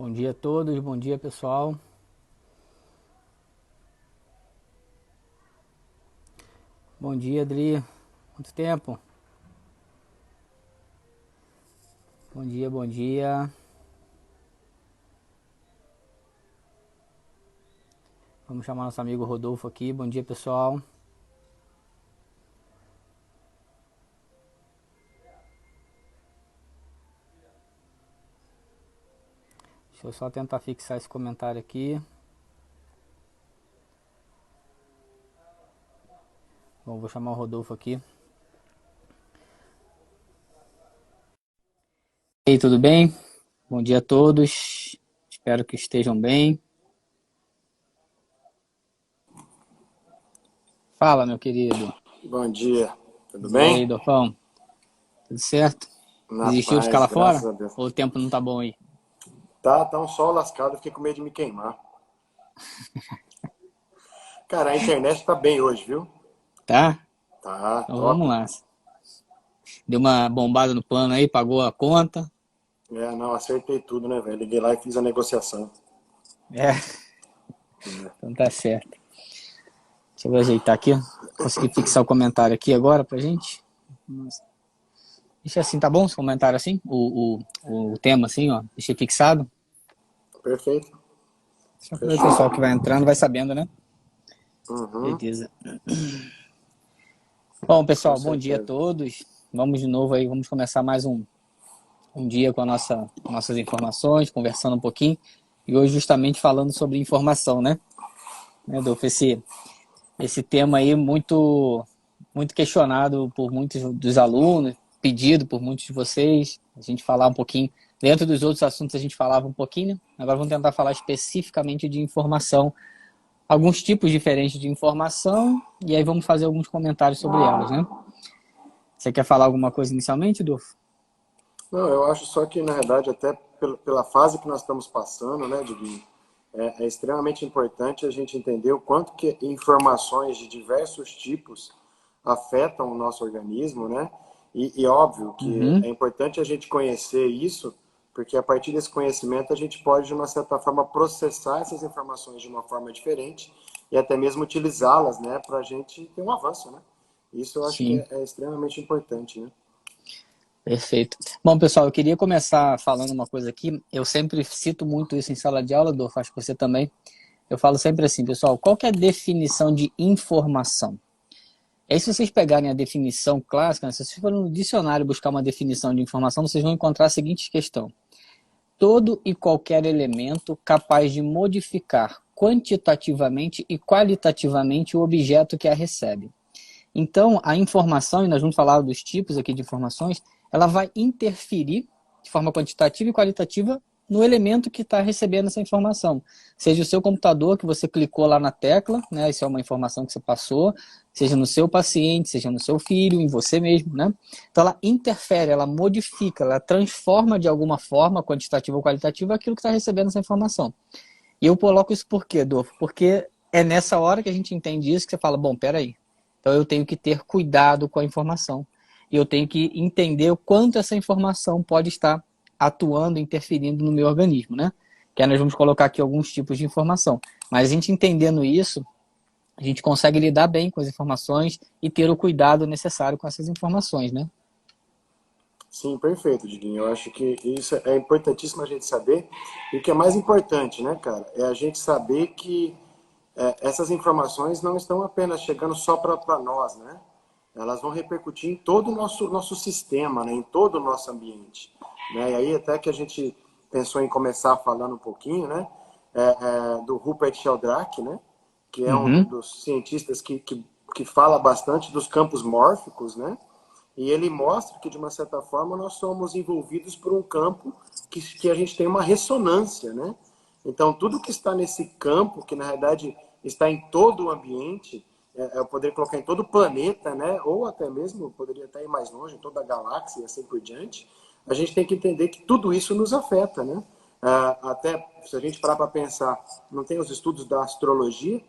Bom dia a todos, bom dia pessoal. Bom dia, Adri. Quanto tempo? Bom dia, bom dia. Vamos chamar nosso amigo Rodolfo aqui. Bom dia, pessoal. Deixa eu só tentar fixar esse comentário aqui. Bom, vou chamar o Rodolfo aqui. E aí, tudo bem? Bom dia a todos. Espero que estejam bem. Fala, meu querido. Bom dia, tudo E aí, bem? Dofão? Tudo certo? Na Desistiu de ficar paz, lá graças fora? a Deus. Ou o tempo não tá bom aí? Tá um sol lascado, eu fiquei com medo de me queimar. Cara, a internet tá bem hoje, viu? Tá? Tá, Então vamos top. lá. Deu uma bombada no plano aí, pagou a conta. É, não, acertei tudo, né, velho? Liguei lá e fiz a negociação. É, então tá certo. Deixa eu ajeitar aqui, ó. Consegui fixar o comentário aqui agora pra gente. Deixa assim, tá bom esse comentário assim? O tema assim, ó. Deixei fixado. Perfeito, Só para o fechou. pessoal que vai entrando vai sabendo, né? Uhum, Beleza. Bom, com pessoal, bom dia a certeza. todos. Vamos de novo aí, vamos começar mais um dia com nossas informações, conversando um pouquinho. E hoje justamente falando sobre informação, né, Adolfo? Esse tema aí muito questionado por muitos dos alunos, pedido por muitos de vocês. A gente falar um pouquinho, dentro dos outros assuntos a gente falava um pouquinho, né? Agora vamos tentar falar especificamente de informação, alguns tipos diferentes de informação, e aí vamos fazer alguns comentários sobre elas, né? Você quer falar alguma coisa inicialmente, Dulfo? Não, eu acho só que, na verdade, até pela fase que nós estamos passando, né, Diguinho, é extremamente importante a gente entender o quanto que informações de diversos tipos afetam o nosso organismo, né? E óbvio que Uhum. é importante a gente conhecer isso, porque a partir desse conhecimento a gente pode, de uma certa forma, processar essas informações de uma forma diferente e até mesmo utilizá-las, né, para a gente ter um avanço, né? Isso eu acho que Sim, é extremamente importante, né? perfeito. Bom, pessoal, eu queria começar falando uma coisa aqui. Eu sempre cito muito isso em sala de aula, Dulfo, acho que você também. Eu falo sempre assim, pessoal, qual que é a definição de informação? E aí, se vocês pegarem a definição clássica, né, se vocês forem no dicionário buscar uma definição de informação, vocês vão encontrar a seguinte questão: todo e qualquer elemento capaz de modificar quantitativamente e qualitativamente o objeto que a recebe. Então, a informação, e nós vamos falar dos tipos aqui de informações, ela vai interferir de forma quantitativa e qualitativa no elemento que está recebendo essa informação. Seja o seu computador, que você clicou lá na tecla, né? Isso é uma informação que você passou, seja no seu paciente, seja no seu filho, em você mesmo, né? Então ela interfere, ela modifica, ela transforma de alguma forma, quantitativa ou qualitativa, aquilo que está recebendo essa informação. E eu coloco isso por quê, Adolfo? Porque é nessa hora que a gente entende isso que você fala, bom, peraí, então eu tenho que ter cuidado com a informação. E eu tenho que entender o quanto essa informação pode estar atuando, interferindo no meu organismo, né? Que aí nós vamos colocar aqui alguns tipos de informação. Mas a gente entendendo isso, a gente consegue lidar bem com as informações e ter o cuidado necessário com essas informações, né? Sim, perfeito, Diguinho. Eu acho que isso é importantíssimo a gente saber. E o que é mais importante, né, cara, é a gente saber que essas informações não estão apenas chegando só para nós, né? Elas vão repercutir em todo o nosso sistema, né? Em todo o nosso ambiente. Né? E aí até que a gente pensou em começar falando um pouquinho, né? Do Rupert Sheldrake, né? Que é um Uhum. dos cientistas que fala bastante dos campos mórficos, né? E ele mostra que, de uma certa forma, nós somos envolvidos por um campo que a gente tem uma ressonância, né? Então, tudo que está nesse campo, que na realidade está em todo o ambiente, eu poderia colocar em todo o planeta, né? Ou até mesmo, poderia até ir mais longe, em toda a galáxia e assim por diante, a gente tem que entender que tudo isso nos afeta, né? Até, se a gente parar para pensar, não tem os estudos da astrologia,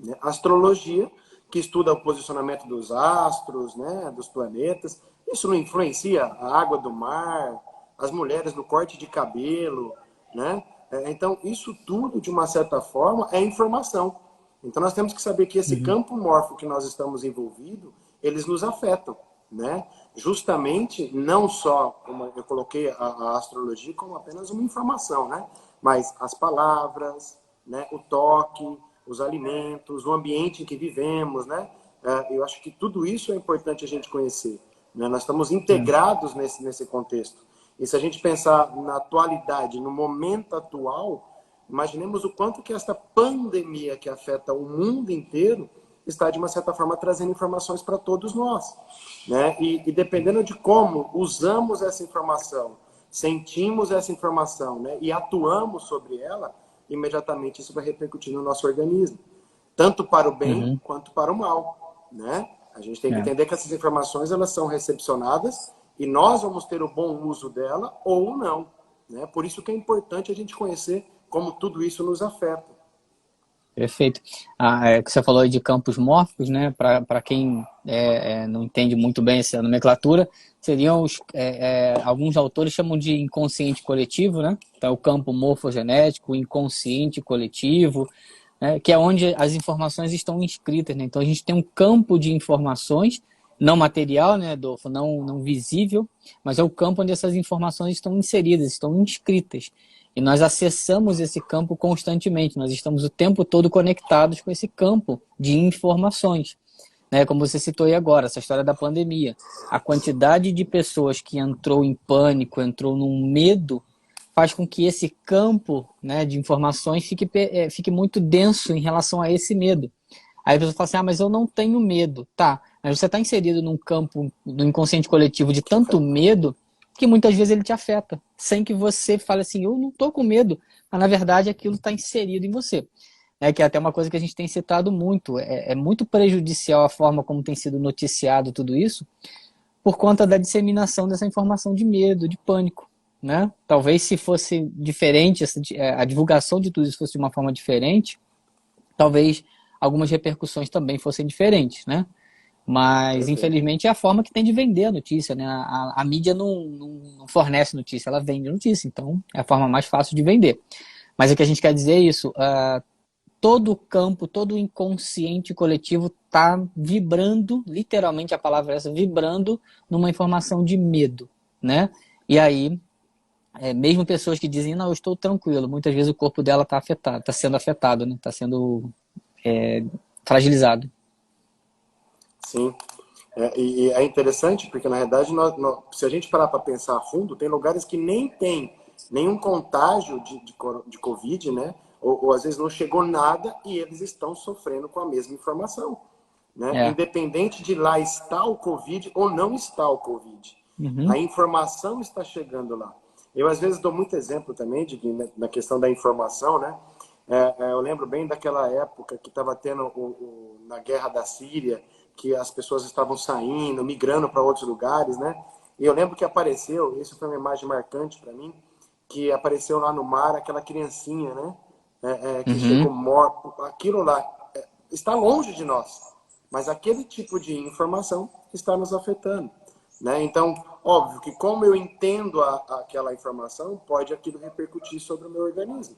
né? Astrologia, que estuda o posicionamento dos astros, né, dos planetas, isso não influencia a água do mar, as mulheres no corte de cabelo, né? Então, isso tudo, de uma certa forma, é informação. Então, nós temos que saber que esse campo mórfico que nós estamos envolvidos, eles nos afetam, né? Justamente, não só, como eu coloquei a astrologia como apenas uma informação, né? Mas as palavras, né? O toque, os alimentos, o ambiente em que vivemos, né? Eu acho que tudo isso é importante a gente conhecer, né? Nós estamos integrados nesse contexto. E se a gente pensar na atualidade, no momento atual, imaginemos o quanto que esta pandemia que afeta o mundo inteiro está, de uma certa forma, trazendo informações para todos nós, né? E dependendo de como usamos essa informação, sentimos essa informação, né? E atuamos sobre ela, imediatamente isso vai repercutir no nosso organismo, tanto para o bem quanto para o mal, né? A gente tem que entender que essas informações, elas são recepcionadas e nós vamos ter o bom uso dela ou não, né? Por isso que é importante a gente conhecer como tudo isso nos afeta. Perfeito. Que você falou aí de campos mórficos, né? Para quem não entende muito bem essa nomenclatura, seriam alguns autores chamam de inconsciente coletivo, né? Então, o campo morfogenético, o inconsciente coletivo, né? Que é onde as informações estão inscritas, né? Então, a gente tem um campo de informações não material, né, Adolfo? Não visível, mas é o campo onde essas informações estão inseridas, estão inscritas. E nós acessamos esse campo constantemente, nós estamos o tempo todo conectados com esse campo de informações, né? Como você citou aí agora, essa história da pandemia. A quantidade de pessoas que entrou em pânico, entrou num medo, faz com que esse campo, né, de informações fique muito denso em relação a esse medo. Aí a pessoa fala assim, mas eu não tenho medo. Tá, mas você está inserido num campo do inconsciente coletivo de tanto medo que muitas vezes ele te afeta, sem que você fale assim, eu não estou com medo, mas na verdade aquilo está inserido em você. Que é até uma coisa que a gente tem citado muito, é muito prejudicial a forma como tem sido noticiado tudo isso, por conta da disseminação dessa informação de medo, de pânico, né? Talvez se fosse diferente, a divulgação de tudo isso fosse de uma forma diferente, talvez algumas repercussões também fossem diferentes, né? Mas, infelizmente, é a forma que tem de vender a notícia, né? A mídia não fornece notícia, ela vende notícia. Então, é a forma mais fácil de vender. Mas o que a gente quer dizer é isso. Todo o campo, todo o inconsciente coletivo está vibrando, literalmente a palavra é essa, vibrando numa informação de medo, né? E aí, mesmo pessoas que dizem, não, eu estou tranquilo, muitas vezes o corpo dela está afetado, está sendo afetado, né? Está sendo fragilizado. Sim. E é interessante porque, na verdade, se a gente parar para pensar a fundo, tem lugares que nem tem nenhum contágio de Covid, né? Ou às vezes não chegou nada e eles estão sofrendo com a mesma informação, né? Independente de lá estar o Covid ou não está o Covid. A informação está chegando lá. Eu, às vezes, dou muito exemplo também na questão da informação, né? Eu lembro bem daquela época que estava tendo na guerra da Síria, que as pessoas estavam saindo, migrando para outros lugares, né? E eu lembro que apareceu, isso foi uma imagem marcante para mim, que apareceu lá no mar aquela criancinha, né? Que chegou morta. Aquilo lá está longe de nós, mas aquele tipo de informação está nos afetando, né? Então, óbvio que como eu entendo aquela informação, pode aquilo repercutir sobre o meu organismo,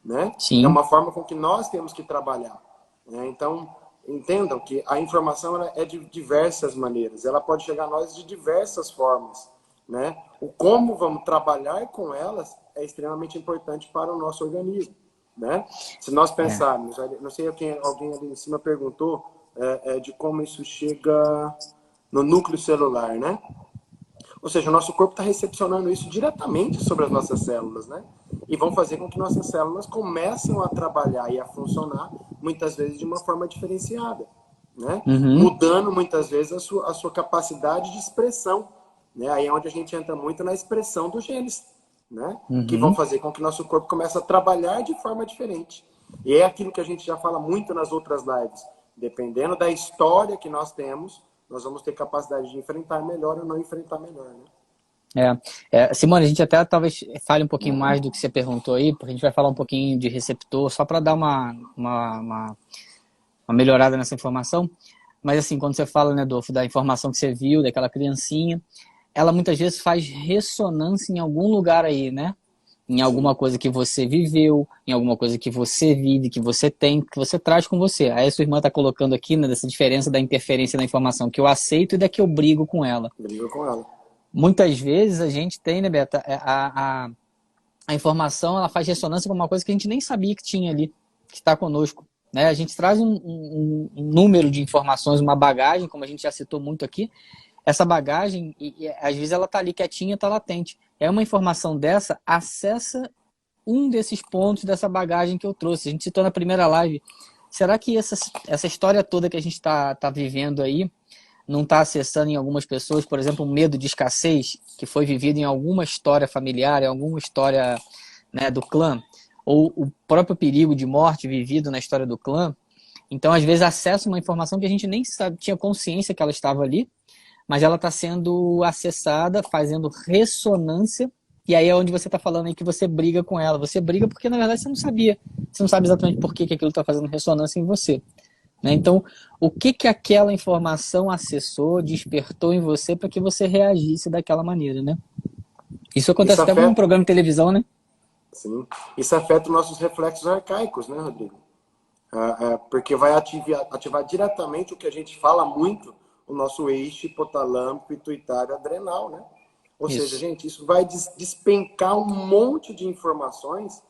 né? Sim. É uma forma com que nós temos que trabalhar, né? Então, entendam que a informação é de diversas maneiras, ela pode chegar a nós de diversas formas, né? O como vamos trabalhar com elas é extremamente importante para o nosso organismo, né? Se nós pensarmos, não sei quem, alguém ali em cima perguntou de como isso chega no núcleo celular, né? Ou seja, o nosso corpo está recepcionando isso diretamente sobre as nossas células, né? E vão fazer com que nossas células comecem a trabalhar e a funcionar, muitas vezes, de uma forma diferenciada, né? Mudando, muitas vezes, a sua capacidade de expressão, né? Aí é onde a gente entra muito na expressão dos genes, né? Que vão fazer com que nosso corpo comece a trabalhar de forma diferente. E é aquilo que a gente já fala muito nas outras lives. Dependendo da história que nós temos, nós vamos ter capacidade de enfrentar melhor ou não enfrentar melhor, né? Simone, a gente até talvez fale um pouquinho mais do que você perguntou aí, porque a gente vai falar um pouquinho de receptor, só para dar uma melhorada nessa informação. Mas assim, quando você fala, né, Adolfo, da informação que você viu, daquela criancinha, ela muitas vezes faz ressonância em algum lugar aí, né? em alguma sim. coisa que você viveu, em alguma coisa que você vive, que você tem, que você traz com você. Aí a sua irmã está colocando aqui, né, dessa diferença da interferência da informação que eu aceito e da que eu brigo com ela. Briga com ela. Muitas vezes a gente tem, né, Beta, a informação ela faz ressonância com uma coisa que a gente nem sabia que tinha ali, que está conosco. Né? A gente traz um número de informações, uma bagagem, como a gente já citou muito aqui. Essa bagagem, às vezes ela está ali quietinha, está latente. É uma informação dessa, acessa um desses pontos dessa bagagem que eu trouxe. A gente citou na primeira live. Será que essa história toda que a gente tá vivendo aí não está acessando em algumas pessoas, por exemplo, um medo de escassez que foi vivido em alguma história familiar, em alguma história, né, do clã, ou o próprio perigo de morte vivido na história do clã? Então, às vezes, acessa uma informação que a gente nem tinha consciência que ela estava ali, mas ela está sendo acessada, fazendo ressonância, e aí é onde você está falando aí que você briga com ela. Você briga porque, na verdade, você não sabia. Você não sabe exatamente por que aquilo está fazendo ressonância em você. Né? Então, o que aquela informação acessou, despertou em você para que você reagisse daquela maneira, né? Isso Isso acontece até com um afeta, programa de televisão, né? sim, isso afeta os nossos reflexos arcaicos, né, Rodrigo? Porque vai ativar diretamente o que a gente fala muito, o nosso eixo hipotalâmico, pituitário, adrenal, né? Ou seja, Isso. gente, isso vai despencar um monte de informações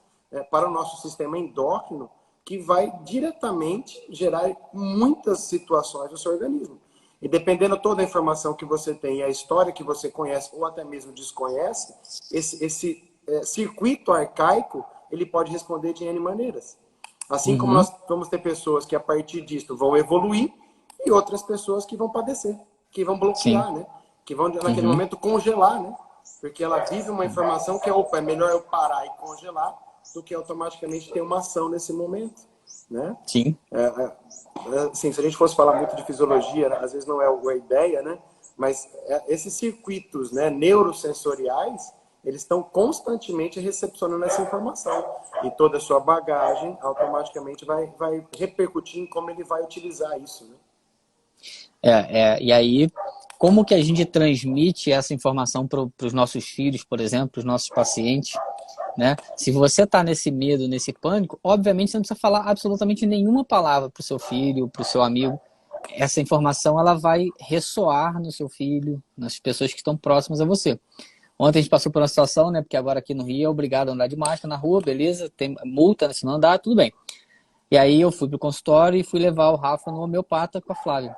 para o nosso sistema endócrino que vai diretamente gerar muitas situações no seu organismo. E dependendo toda a informação que você tem, a história que você conhece ou até mesmo desconhece, esse circuito arcaico, ele pode responder de N maneiras. Assim como Uhum. nós vamos ter pessoas que a partir disso vão evoluir e outras pessoas que vão padecer, que vão Sim. bloquear, né? Que vão naquele Uhum. momento congelar, né? Porque ela vive uma informação que opa, é melhor eu parar e congelar do que automaticamente ter uma ação nesse momento, né? Sim. Assim, se a gente fosse falar muito de fisiologia, às vezes não é a ideia, né? Mas esses circuitos, né, neurosensoriais, eles estão constantemente recepcionando essa informação. E toda a sua bagagem automaticamente vai repercutir em como ele vai utilizar isso, né? E aí, como que a gente transmite essa informação para os nossos filhos, por exemplo, para os nossos pacientes, né? Se você está nesse medo, nesse pânico, obviamente você não precisa falar absolutamente nenhuma palavra para o seu filho, para o seu amigo. Essa informação ela vai ressoar no seu filho, nas pessoas que estão próximas a você. Ontem a gente passou por uma situação, né? Porque agora aqui no Rio é obrigado a andar de máscara na rua, beleza? Tem multa, né, se não andar, tudo bem. E aí eu fui pro consultório e fui levar o Rafa no homeopata com a Flávia.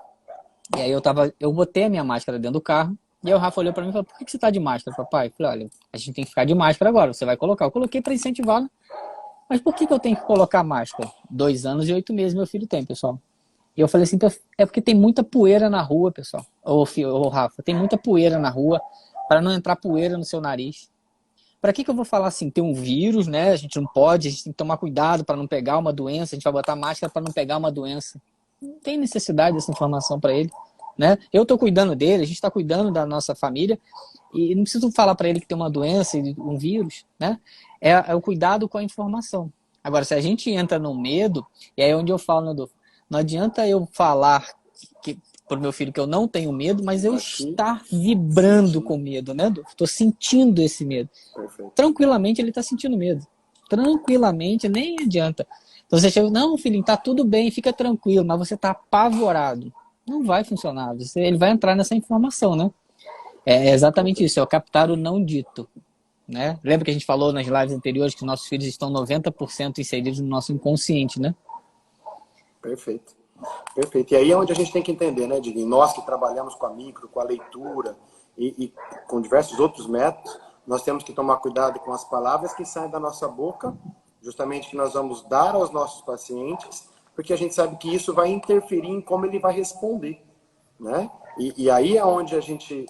E aí eu botei a minha máscara dentro do carro. E aí o Rafa olhou pra mim e falou: por que você tá de máscara, papai? Eu falei: olha, a gente tem que ficar de máscara agora, você vai colocar. Eu coloquei pra incentivar. Mas por que eu tenho que colocar máscara? 2 anos e 8 meses meu filho tem, pessoal. E eu falei assim: é porque tem muita poeira na rua, pessoal. Ô Rafa, tem muita poeira na rua, para não entrar poeira no seu nariz. Para que eu vou falar assim? Tem um vírus, né? A gente não pode, a gente tem que tomar cuidado para não pegar uma doença, a gente vai botar máscara para não pegar uma doença. Não tem necessidade dessa informação para ele, né? Eu estou cuidando dele, a gente está cuidando da nossa família e não preciso falar para ele que tem uma doença, um vírus, né? É o cuidado com a informação. Agora, se a gente entra no medo, e aí é onde eu falo, né, Adolfo? Não adianta eu falar para o meu filho que eu não tenho medo, mas eu Aqui, estar vibrando sentir. com medo, né, Adolfo? Estou sentindo esse medo. Perfeito. Tranquilamente ele está sentindo medo. Tranquilamente, nem adianta. Então você chega, não, filhinho, tá tudo bem, fica tranquilo, mas você tá apavorado. Não vai funcionar. Ele vai entrar nessa informação, né? É exatamente isso, é o captar o não dito. Né? Lembra que a gente falou nas lives anteriores que nossos filhos estão 90% inseridos no nosso inconsciente, né? Perfeito. Perfeito. E aí é onde a gente tem que entender, né, Diguinho? Nós que trabalhamos com a micro, com a leitura e com diversos outros métodos, nós temos que tomar cuidado com as palavras que saem da nossa boca, justamente que nós vamos dar aos nossos pacientes, porque a gente sabe que isso vai interferir em como ele vai responder, né? E aí é onde a gente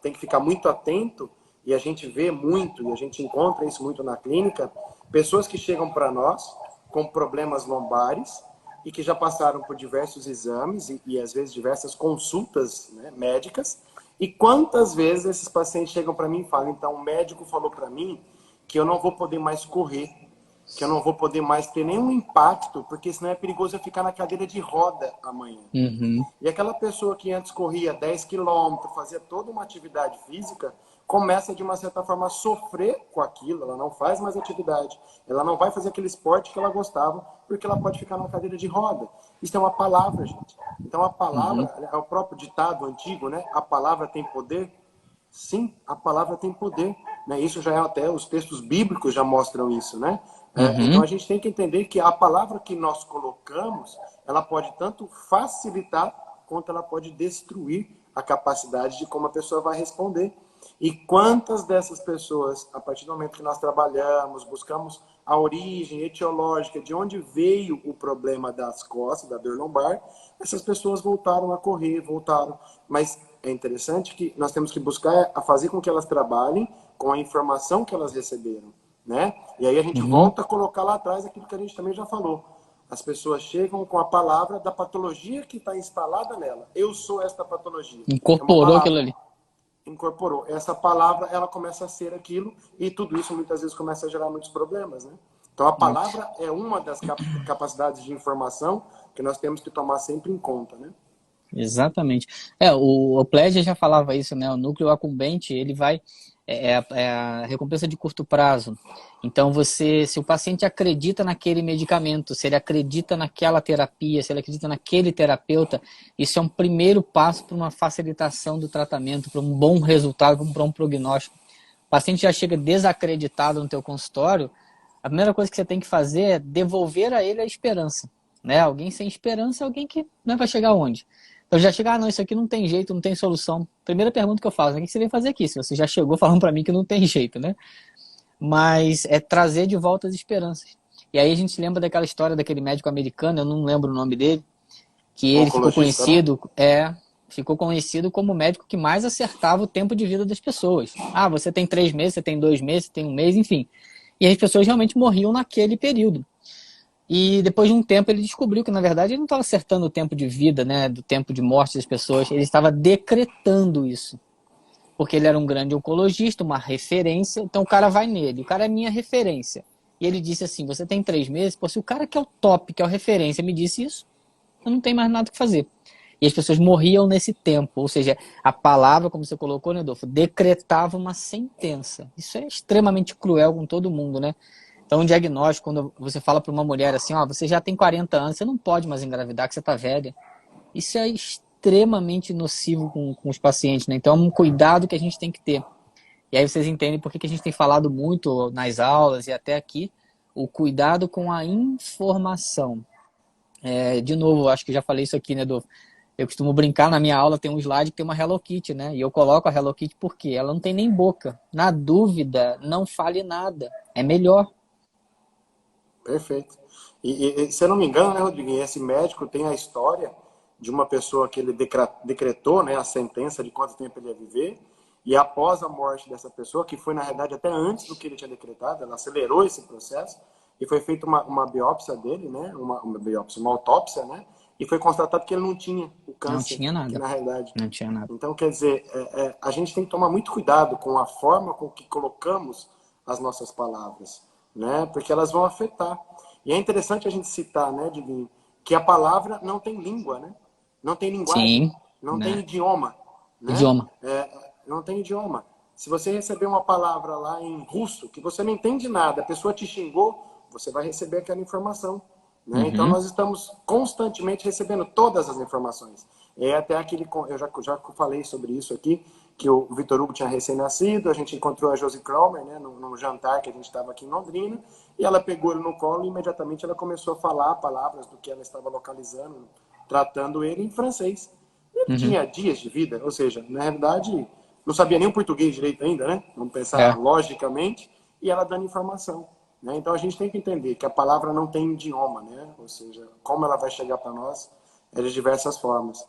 tem que ficar muito atento e a gente vê muito, e a gente encontra isso muito na clínica, pessoas que chegam para nós com problemas lombares e que já passaram por diversos exames e às vezes diversas consultas, né, médicas. E quantas vezes esses pacientes chegam para mim e falam: então o médico falou para mim que eu não vou poder mais correr, que eu não vou poder mais ter nenhum impacto, porque senão é perigoso eu ficar na cadeira de roda amanhã. Uhum. E aquela pessoa que antes corria 10 quilômetros, fazia toda uma atividade física, começa, de uma certa forma, a sofrer com aquilo, ela não faz mais atividade, ela não vai fazer aquele esporte que ela gostava, porque ela pode ficar numa cadeira de roda. Isso é uma palavra, gente. Então, a palavra, é o próprio ditado antigo, né? A palavra tem poder. Sim, a palavra tem poder. Né? Isso já é até, os textos bíblicos já mostram isso, né? Então, a gente tem que entender que a palavra que nós colocamos, ela pode tanto facilitar, quanto ela pode destruir a capacidade de como a pessoa vai responder. E quantas dessas pessoas, a partir do momento que nós trabalhamos, buscamos a origem etiológica, de onde veio o problema das costas, da dor lombar, essas pessoas voltaram a correr, voltaram. Mas é interessante que nós temos que buscar a fazer com que elas trabalhem com a informação que elas receberam, né? E aí a gente volta a colocar lá atrás aquilo que a gente também já falou. As pessoas chegam com a palavra da patologia que está instalada nela. Eu sou esta patologia. Incorporou aquilo ali. Incorporou. Essa palavra, ela começa a ser aquilo, e tudo isso muitas vezes começa a gerar muitos problemas, né? Então a palavra é uma das capacidades de informação que nós temos que tomar sempre em conta, né? Exatamente. O Pledger já falava isso, né? O núcleo acumbente, ele vai... É a recompensa de curto prazo. Então, se o paciente acredita naquele medicamento, se ele acredita naquela terapia, se ele acredita naquele terapeuta, isso é um primeiro passo para uma facilitação do tratamento, para um bom resultado, para um prognóstico. O paciente já chega desacreditado no teu consultório, a primeira coisa que você tem que fazer é devolver a ele a esperança. Né? Alguém sem esperança é alguém que não vai chegar aonde? Eu já chego, não, isso aqui não tem jeito, não tem solução. Primeira pergunta que eu faço, o que você veio fazer aqui? Se você já chegou falando para mim que não tem jeito, né? Mas é trazer de volta as esperanças. E aí a gente lembra daquela história daquele médico americano, eu não lembro o nome dele, que ele ficou conhecido como o médico que mais acertava o tempo de vida das pessoas. Ah, você tem 3 meses, você tem 2 meses, você tem 1 mês, enfim. E as pessoas realmente morriam naquele período. E depois de um tempo ele descobriu que, na verdade, ele não estava acertando o tempo de vida, né, do tempo de morte das pessoas, ele estava decretando isso. Porque ele era um grande oncologista, uma referência, então o cara vai nele, o cara é minha referência. E ele disse assim, você tem 3 meses, pô, se o cara que é o top, que é a referência, me disse isso, eu não tenho mais nada que fazer. E as pessoas morriam nesse tempo, ou seja, a palavra, como você colocou, né, Adolfo, decretava uma sentença. Isso é extremamente cruel com todo mundo, né? Então, um diagnóstico, quando você fala para uma mulher assim, ó, você já tem 40 anos, você não pode mais engravidar, que você está velha. Isso é extremamente nocivo com os pacientes, né? Então, é um cuidado que a gente tem que ter. E aí vocês entendem por que a gente tem falado muito nas aulas e até aqui, o cuidado com a informação. De novo, acho que já falei isso aqui, né, Edu? Eu costumo brincar, na minha aula tem um slide que tem uma Hello Kitty, né? E eu coloco a Hello Kitty porque ela não tem nem boca. Na dúvida, não fale nada. É melhor. Perfeito. E se eu não me engano, né, Rodrigo, esse médico tem a história de uma pessoa que ele decretou, né, a sentença de quanto tempo ele ia viver, e após a morte dessa pessoa, que foi na realidade até antes do que ele tinha decretado, ela acelerou esse processo, e foi feita uma biópsia dele, né, uma autópsia, né, e foi constatado que ele não tinha o câncer. Não tinha nada. Na realidade. Não tinha nada. Então, quer dizer, a gente tem que tomar muito cuidado com a forma com que colocamos as nossas palavras, né? Porque elas vão afetar. E é interessante a gente citar, né, Diguinho, que a palavra não tem língua, né? Não tem linguagem. Sim, não né? tem idioma. Né? Idioma. Não tem idioma. Se você receber uma palavra lá em russo, que você não entende nada, a pessoa te xingou, você vai receber aquela informação. Né? Então, nós estamos constantemente recebendo todas as informações. Até aquele, eu já falei sobre isso aqui, que o Vitor Hugo tinha recém-nascido, a gente encontrou a Josie Cromer, né, num jantar que a gente estava aqui em Londrina, e ela pegou ele no colo e imediatamente ela começou a falar palavras do que ela estava localizando, tratando ele em francês. Ele tinha dias de vida, ou seja, na realidade, não sabia nem o português direito ainda, né? Vamos pensar logicamente, e ela dando informação. Né? Então a gente tem que entender que a palavra não tem idioma, né? Ou seja, como ela vai chegar para nós é de diversas formas.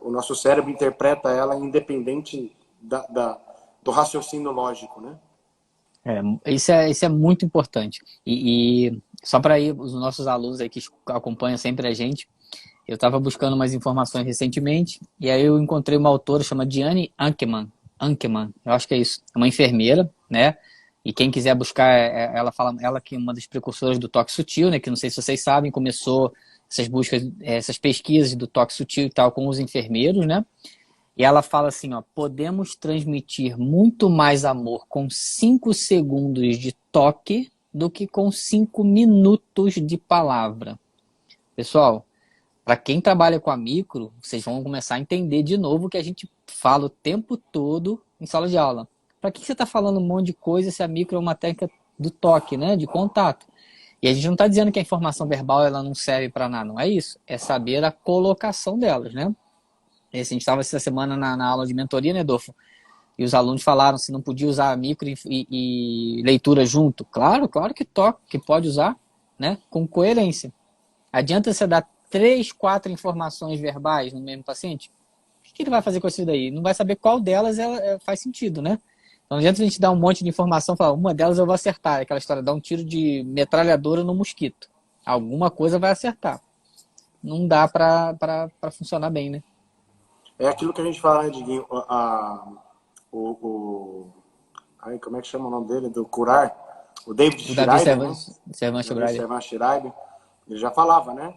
O nosso cérebro interpreta ela independente do raciocínio lógico, né? Isso é muito importante. E só para os nossos alunos aí que acompanham sempre a gente, eu estava buscando umas informações recentemente e aí eu encontrei uma autora chamada Diane Ankeman, eu acho que é isso, é uma enfermeira, né? E quem quiser buscar, ela que é uma das precursoras do toque sutil, né? Que não sei se vocês sabem, começou essas buscas, essas pesquisas do toque sutil e tal com os enfermeiros, né? E ela fala assim, ó, podemos transmitir muito mais amor com 5 segundos de toque do que com 5 minutos de palavra. Pessoal, para quem trabalha com a micro, vocês vão começar a entender de novo o que a gente fala o tempo todo em sala de aula. Para que você está falando um monte de coisa se a micro é uma técnica do toque, né, de contato? E a gente não está dizendo que a informação verbal ela não serve para nada, não é isso. É saber a colocação delas, né? A gente estava essa semana na aula de mentoria, né, Dolfo? E os alunos falaram se não podia usar a micro e leitura junto. Claro, claro que toca, que pode usar, né? Com coerência. Adianta você dar 3, 4 informações verbais no mesmo paciente? O que ele vai fazer com isso daí? Não vai saber qual delas faz sentido, né? Então não adianta a gente dar um monte de informação e falar, uma delas eu vou acertar. Aquela história, dar um tiro de metralhadora no mosquito. Alguma coisa vai acertar. Não dá para funcionar bem, né? É aquilo que a gente fala, né, Diguinho? Ai, como é que chama o nome dele? Do curar? O David O Davi Schreiber, né? Servan David Schreiber. Schreiber, ele já falava, né?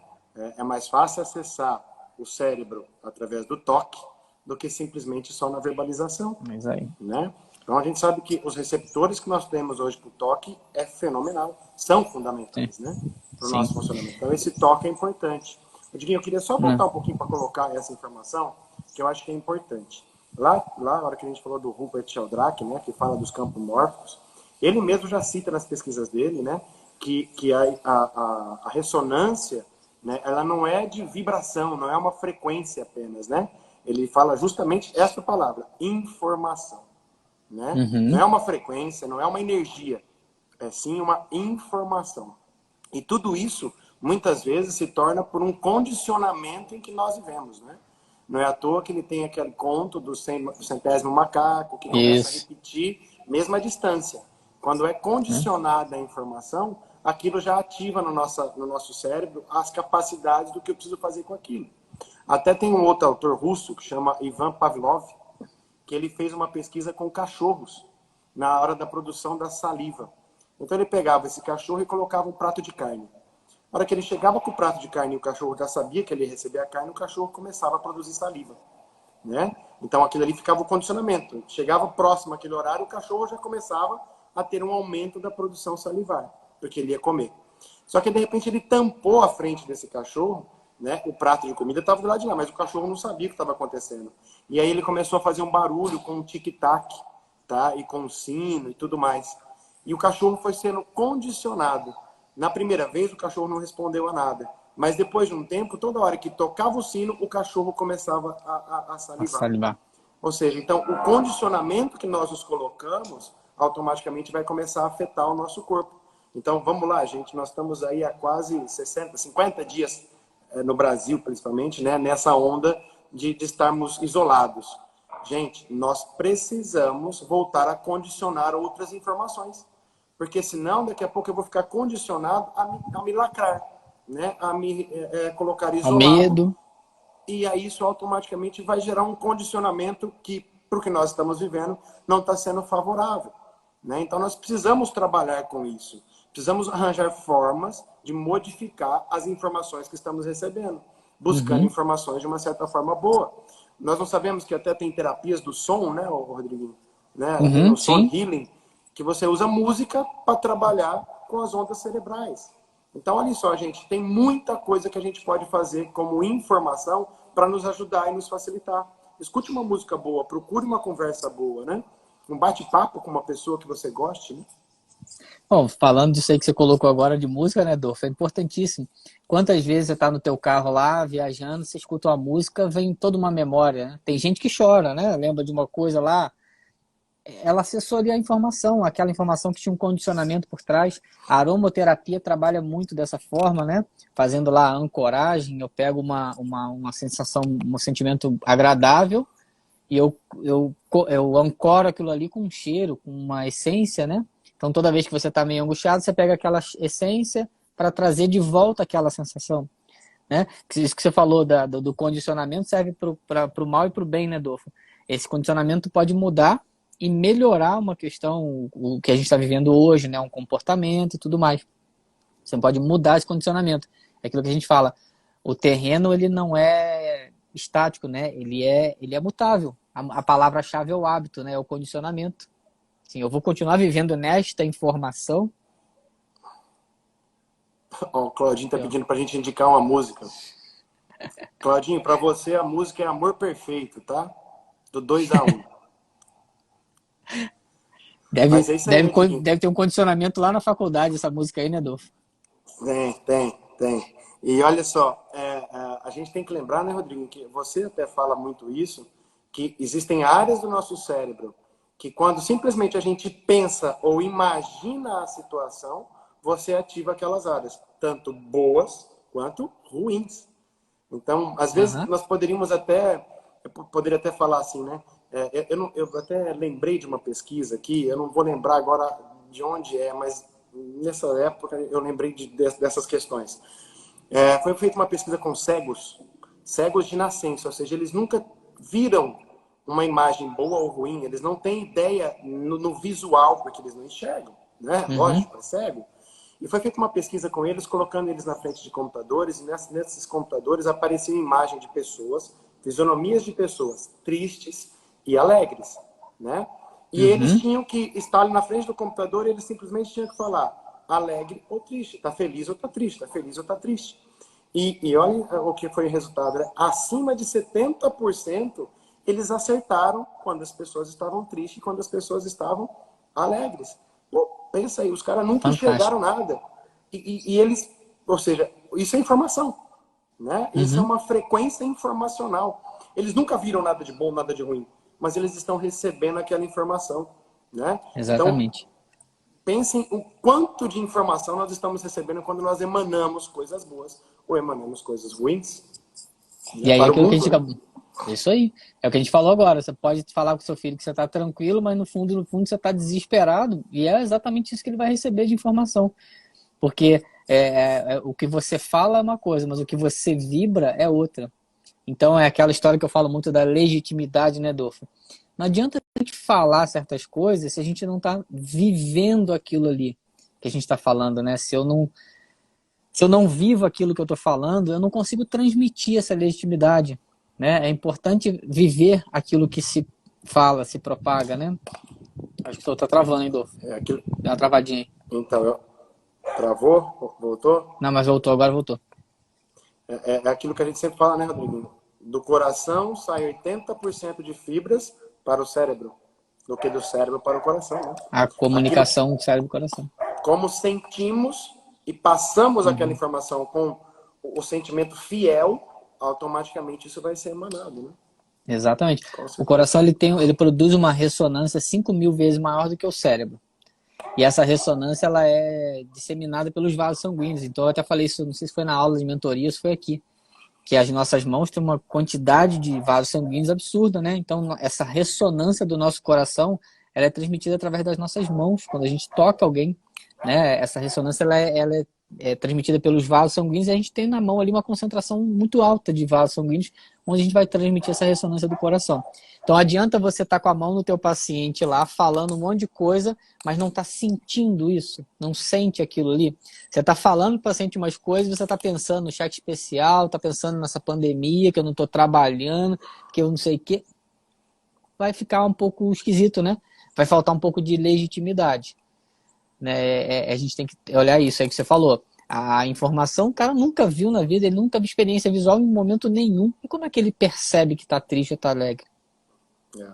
É mais fácil acessar o cérebro através do toque do que simplesmente só na verbalização, Mas aí. né? Então a gente sabe que os receptores que nós temos hoje para o toque é fenomenal, são Sim. fundamentais, né? Para o Sim. nosso funcionamento. Então esse toque é importante. Diguinho, eu queria só Né? voltar um pouquinho para colocar essa informação, que eu acho que é importante. Lá, na hora que a gente falou do Rupert Sheldrake, né, que fala dos campos mórficos, ele mesmo já cita nas pesquisas dele, né, que a ressonância, né, ela não é de vibração, não é uma frequência apenas, né? Ele fala justamente essa palavra, informação, né? Não Uhum. é uma frequência, não é uma energia, é sim uma informação. E tudo isso, muitas vezes, se torna por um condicionamento em que nós vivemos, né? Não é à toa que ele tem aquele conto do centésimo macaco, que começa a Isso. repetir mesmo à distância. Quando é Né? condicionada a informação, aquilo já ativa no nosso cérebro as capacidades do que eu preciso fazer com aquilo. Até tem um outro autor russo, que chama Ivan Pavlov, que ele fez uma pesquisa com cachorros na hora da produção da saliva. Então ele pegava esse cachorro e colocava um prato de carne. Na hora que ele chegava com o prato de carne e o cachorro já sabia que ele ia receber a carne, o cachorro começava a produzir saliva, né? Então aquilo ali ficava o condicionamento. Chegava próximo àquele horário, o cachorro já começava a ter um aumento da produção salivar, porque ele ia comer. Só que de repente ele tampou a frente desse cachorro, né? O prato de comida estava do lado de lá, mas o cachorro não sabia o que estava acontecendo. E aí ele começou a fazer um barulho com um tic-tac, tá? E com um sino e tudo mais. E o cachorro foi sendo condicionado. Na primeira vez, o cachorro não respondeu a nada. Mas depois de um tempo, toda hora que tocava o sino, o cachorro começava a A salivar. salivar. Ou seja, então, o condicionamento que nós nos colocamos, automaticamente vai começar a afetar o nosso corpo. Então, vamos lá, gente. Nós estamos aí há quase 60, 50 dias, no Brasil, principalmente, né, nessa onda de estarmos isolados. Gente, nós precisamos voltar a condicionar outras informações. Porque senão, daqui a pouco eu vou ficar condicionado a me lacrar, né? A me colocar Ao isolado. medo. E aí isso automaticamente vai gerar um condicionamento que, para o que nós estamos vivendo, não está sendo favorável, né? Então nós precisamos trabalhar com isso. Precisamos arranjar formas de modificar as informações que estamos recebendo, buscando Uhum. informações de uma certa forma boa. Nós não sabemos que até tem terapias do som, né, Rodrigo? Né? Tem o Uhum. sound Sim. healing, que você usa música para trabalhar com as ondas cerebrais. Então, olha só, gente, tem muita coisa que a gente pode fazer como informação para nos ajudar e nos facilitar. Escute uma música boa, procure uma conversa boa, né? Um bate-papo com uma pessoa que você goste, né? Bom, falando disso aí que você colocou agora de música, né, Dorf, é importantíssimo. Quantas vezes você está no teu carro lá, viajando, você escuta uma música, vem toda uma memória, né? Tem gente que chora, né? Lembra de uma coisa lá, ela assessoria a informação, aquela informação que tinha um condicionamento por trás. A aromoterapia trabalha muito dessa forma, né? Fazendo lá a ancoragem, eu pego uma sensação, um sentimento agradável e eu ancoro aquilo ali com um cheiro, com uma essência, né? Então toda vez que você está meio angustiado, você pega aquela essência para trazer de volta aquela sensação, né? Isso que você falou do condicionamento serve para o mal e para o bem, né, Dolfo? Esse condicionamento pode mudar e melhorar uma questão, o que a gente está vivendo hoje, né? Um comportamento e tudo mais. Você pode mudar esse condicionamento. É aquilo que a gente fala. O terreno, ele não é estático, né? Ele é mutável. A palavra-chave é o hábito, né? É o condicionamento. Sim, eu vou continuar vivendo nesta informação. Ó, o Claudinho tá Aqui, ó. pedindo pra gente indicar uma música. Claudinho, pra você a música é Amor Perfeito, tá? Do 2-1. Mas é isso aí, né, Diguinho? Deve ter um condicionamento lá na faculdade, essa música aí, né, Adolfo? Tem. E olha só, a gente tem que lembrar, né, Rodrigo, que você até fala muito isso, que existem áreas do nosso cérebro que quando simplesmente a gente pensa ou imagina a situação, você ativa aquelas áreas, tanto boas quanto ruins. Então, às vezes, Aham. nós poderíamos até, eu poderia até falar assim, né? Eu até lembrei de uma pesquisa aqui, eu não vou lembrar agora de onde é, mas nessa época eu lembrei dessas questões. Foi feita uma pesquisa com cegos de nascença, ou seja, eles nunca viram uma imagem boa ou ruim, eles não têm ideia no visual, porque eles não enxergam, né? Uhum. Lógico, é cego. E foi feita uma pesquisa com eles, colocando eles na frente de computadores, e nesses computadores apareciam imagens de pessoas, fisionomias de pessoas tristes e alegres, né? E eles Uhum. tinham que estar ali na frente do computador e eles simplesmente tinham que falar alegre ou triste, tá feliz ou tá triste, tá feliz ou tá triste. E olha o que foi o resultado, né? Acima de 70% eles acertaram quando as pessoas estavam tristes e quando as pessoas estavam alegres. Pô, pensa aí, os caras nunca enxergaram Fantástico. nada. E eles, ou seja, isso é informação, né? Isso é Uhum. uma frequência informacional. Eles nunca viram nada de bom, nada de ruim, mas eles estão recebendo aquela informação, né? Então, Exatamente. pensem o quanto de informação nós estamos recebendo quando nós emanamos coisas boas ou emanamos coisas ruins, E né, aí, para o aquilo que a mundo, gente né? acabou. Isso aí. É o que a gente falou agora. Você pode falar com seu filho que você está tranquilo, mas no fundo, você está desesperado. E é exatamente isso que ele vai receber de informação. Porque o que você fala é uma coisa, mas o que você vibra é outra. Então, é aquela história que eu falo muito da legitimidade, né, Dolfo? Não adianta a gente falar certas coisas se a gente não está vivendo aquilo ali que a gente está falando, né? Se eu não vivo aquilo que eu estou falando, eu não consigo transmitir essa legitimidade, né? É importante viver aquilo que se fala, se propaga, né? Acho que o senhor está travando, hein, Dolfo? É aquilo. Deu uma travadinha aí. Então, travou? Voltou? Não, mas voltou, agora voltou. É aquilo que a gente sempre fala, né, Rodrigo? Do coração sai 80% de fibras para o cérebro, do que do cérebro para o coração, né? A Aquilo, comunicação cérebro-coração. como sentimos e passamos aquela Uhum. informação com o sentimento fiel, automaticamente isso vai ser emanado, né? Exatamente. Com O certeza. coração ele produz uma ressonância 5.000 vezes maior do que o cérebro. E essa ressonância ela é disseminada pelos vasos sanguíneos. Então eu até falei isso, não sei se foi na aula de mentoria, se foi aqui, que as nossas mãos têm uma quantidade de vasos sanguíneos absurda, né? Então essa ressonância do nosso coração, ela é transmitida através das nossas mãos. Quando a gente toca alguém, né? Essa ressonância ela é transmitida pelos vasos sanguíneos e a gente tem na mão ali uma concentração muito alta de vasos sanguíneos, onde a gente vai transmitir essa ressonância do coração. Então adianta você estar com a mão no teu paciente lá, falando um monte de coisa, mas não está sentindo isso, não sente aquilo ali. Você está falando para o paciente umas coisas, você está pensando no chat especial, está pensando nessa pandemia, que eu não estou trabalhando, que eu não sei o quê. Vai ficar um pouco esquisito, né? Vai faltar um pouco de legitimidade, né? A gente tem que olhar isso aí que você falou. A informação o cara nunca viu na vida, ele nunca viu experiência visual em momento nenhum. E como é que ele percebe que está triste ou está alegre? É.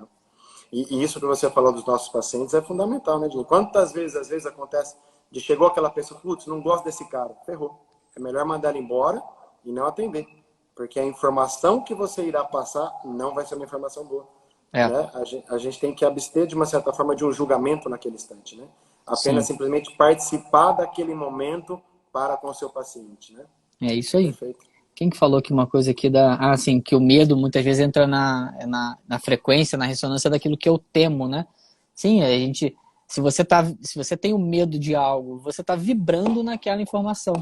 E isso que você falou dos nossos pacientes é fundamental, né, Dinho? Quantas vezes, às vezes, acontece de chegou aquela pessoa, putz, não gosto desse cara, ferrou. É melhor mandar ele embora e não atender. Porque a informação que você irá passar não vai ser uma informação boa. É, Né? A gente tem que abster, de uma certa forma, de um julgamento naquele instante. Né? Apenas sim, simplesmente participar daquele momento para com o seu paciente. Né? é isso aí. Perfeito. Quem que falou que uma coisa aqui assim, que o medo muitas vezes entra na frequência, na ressonância daquilo que eu temo, né? Sim, a gente, se você tem o medo de algo, você está vibrando naquela informação,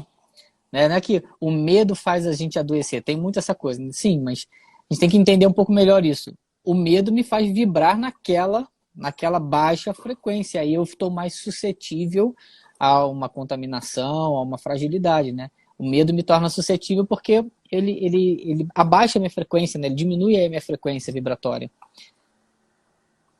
né? Não é que o medo faz a gente adoecer, tem muito essa coisa, sim, mas a gente tem que entender um pouco melhor isso. O medo me faz vibrar naquela baixa frequência, aí eu estou mais suscetível a uma contaminação, a uma fragilidade, né? O medo me torna suscetível porque ele abaixa a minha frequência, né? Ele diminui a minha frequência vibratória.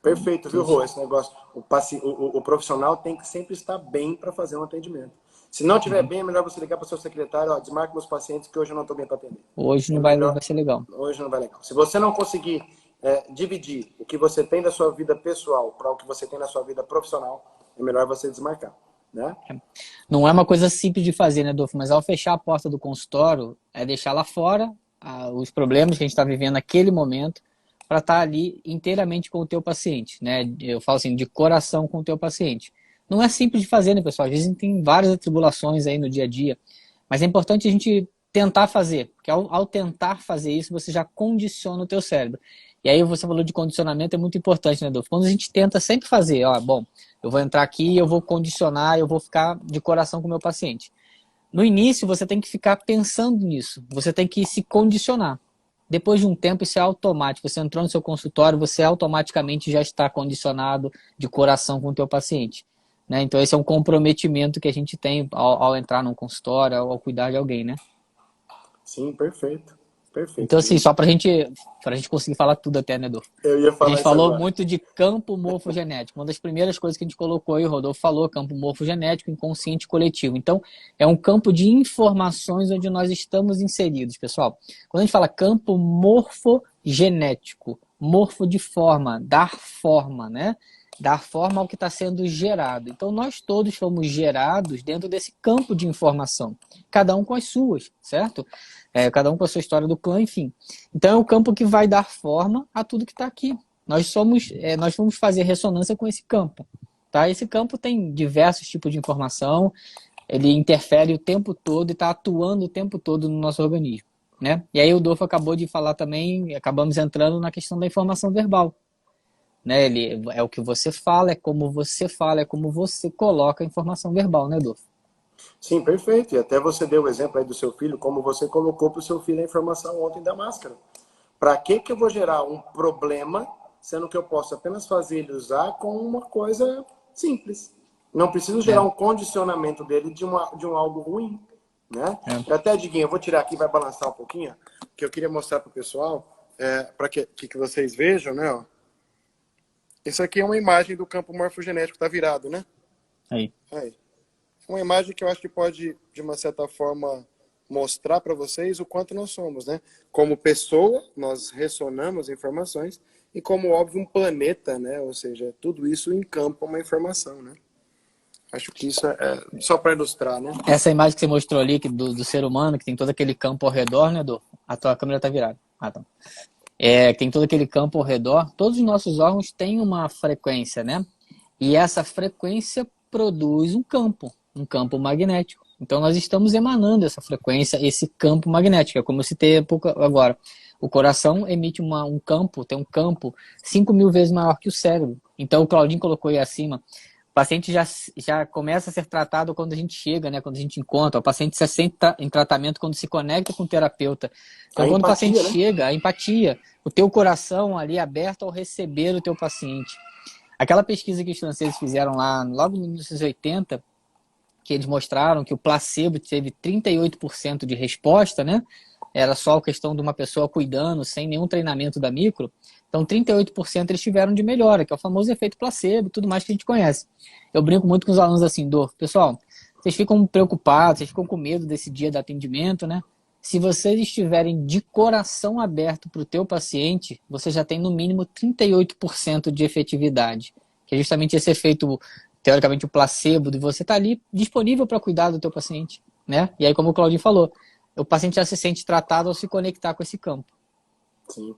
Perfeito, viu, Rô? Esse negócio, o profissional tem que sempre estar bem para fazer um atendimento. Se não estiver bem, é melhor você ligar para o seu secretário, ó, desmarque meus pacientes que hoje eu não estou bem para atender. Hoje É não vai, melhor, vai ser legal. hoje não vai legal. Se você não conseguir dividir o que você tem da sua vida pessoal para o que você tem na sua vida profissional, é melhor você desmarcar, né? Não é uma coisa simples de fazer, né, Dolfo? Mas ao fechar a porta do consultório, é deixar lá fora os problemas que a gente está vivendo naquele momento, para estar ali inteiramente com o teu paciente, né? Eu falo assim, de coração com o teu paciente. Não é simples de fazer, né, pessoal? Às vezes tem várias atribulações aí no dia a dia, mas é importante a gente tentar fazer, porque ao tentar fazer isso, você já condiciona o teu cérebro. E aí você falou de condicionamento, é muito importante, né, Dolfo? Quando a gente tenta sempre fazer, ó, bom, eu vou entrar aqui, eu vou condicionar, eu vou ficar de coração com o meu paciente. No início, você tem que ficar pensando nisso, você tem que se condicionar. Depois de um tempo, isso é automático. Você entrou no seu consultório, você automaticamente já está condicionado de coração com o teu paciente, né? Então, esse é um comprometimento que a gente tem ao entrar num consultório, ao cuidar de alguém, né? Sim, perfeito. Então, Perfeito. assim, só pra gente conseguir falar tudo até, né, Edu? Eu ia A falar gente isso falou agora. muito de campo morfogenético. Uma das primeiras coisas que a gente colocou aí, o Rodolfo falou, campo morfogenético, inconsciente coletivo. Então, é um campo de informações onde nós estamos inseridos, pessoal. Quando a gente fala campo morfogenético, morfo de forma, dar forma, né? Dar forma ao que está sendo gerado. Então, nós todos fomos gerados dentro desse campo de informação. Cada um com as suas, certo? Cada um com a sua história do clã, enfim. Então, é o campo que vai dar forma a tudo que está aqui. Nós vamos fazer ressonância com esse campo. Tá? Esse campo tem diversos tipos de informação, ele interfere o tempo todo e está atuando o tempo todo no nosso organismo. Né? E aí o Dolfo acabou de falar também, acabamos entrando na questão da informação verbal. Né? É o que você fala, é como você fala, é como você coloca a informação verbal, né, Dolfo? Sim, perfeito. E até você deu o exemplo aí do seu filho, como você colocou para o seu filho a informação ontem da máscara. Para que eu vou gerar um problema, sendo que eu posso apenas fazer ele usar com uma coisa simples? Não preciso gerar É, um condicionamento dele de um algo ruim, né? é. E até, Diguinho, eu vou tirar aqui, vai balançar um pouquinho, que eu queria mostrar para o pessoal, para que vocês vejam, né? Ó. Isso aqui é uma imagem do campo morfogenético, tá virado, né? Aí. Aí. Uma imagem que eu acho que pode, de uma certa forma, mostrar para vocês o quanto nós somos, né? Como pessoa, nós ressonamos informações e como, óbvio, um planeta, né? Ou seja, tudo isso encampa uma informação, né? Acho que isso é só para ilustrar, né? Essa imagem que você mostrou ali do ser humano, que tem todo aquele campo ao redor, né, Dolfo? A tua câmera tá virada. Ah, tá. Tem todo aquele campo ao redor. Todos os nossos órgãos têm uma frequência, né? E essa frequência produz um campo magnético. Então nós estamos emanando essa frequência, esse campo magnético. É como eu citei há pouco agora. O coração emite um campo, tem um campo 5.000 vezes maior que o cérebro. Então o Claudinho colocou aí acima. O paciente já começa a ser tratado quando a gente chega, né? Quando a gente encontra. O paciente se senta em tratamento quando se conecta com o terapeuta. Então, A quando o paciente empatia, né? chega, a empatia, o teu coração ali aberto ao receber o teu paciente. Aquela pesquisa que os franceses fizeram lá, logo em 1980, que eles mostraram que o placebo teve 38% de resposta, né? Era só a questão de uma pessoa cuidando, sem nenhum treinamento da micro. Então, 38% eles tiveram de melhora, que é o famoso efeito placebo, tudo mais que a gente conhece. Eu brinco muito com os alunos assim, pessoal, vocês ficam preocupados, vocês ficam com medo desse dia de atendimento, né? Se vocês estiverem de coração aberto para o teu paciente, você já tem no mínimo 38% de efetividade, que é justamente esse efeito, teoricamente, o placebo, de você estar ali disponível para cuidar do teu paciente, né? E aí, como o Claudinho falou, o paciente já se sente tratado ao se conectar com esse campo. Sim.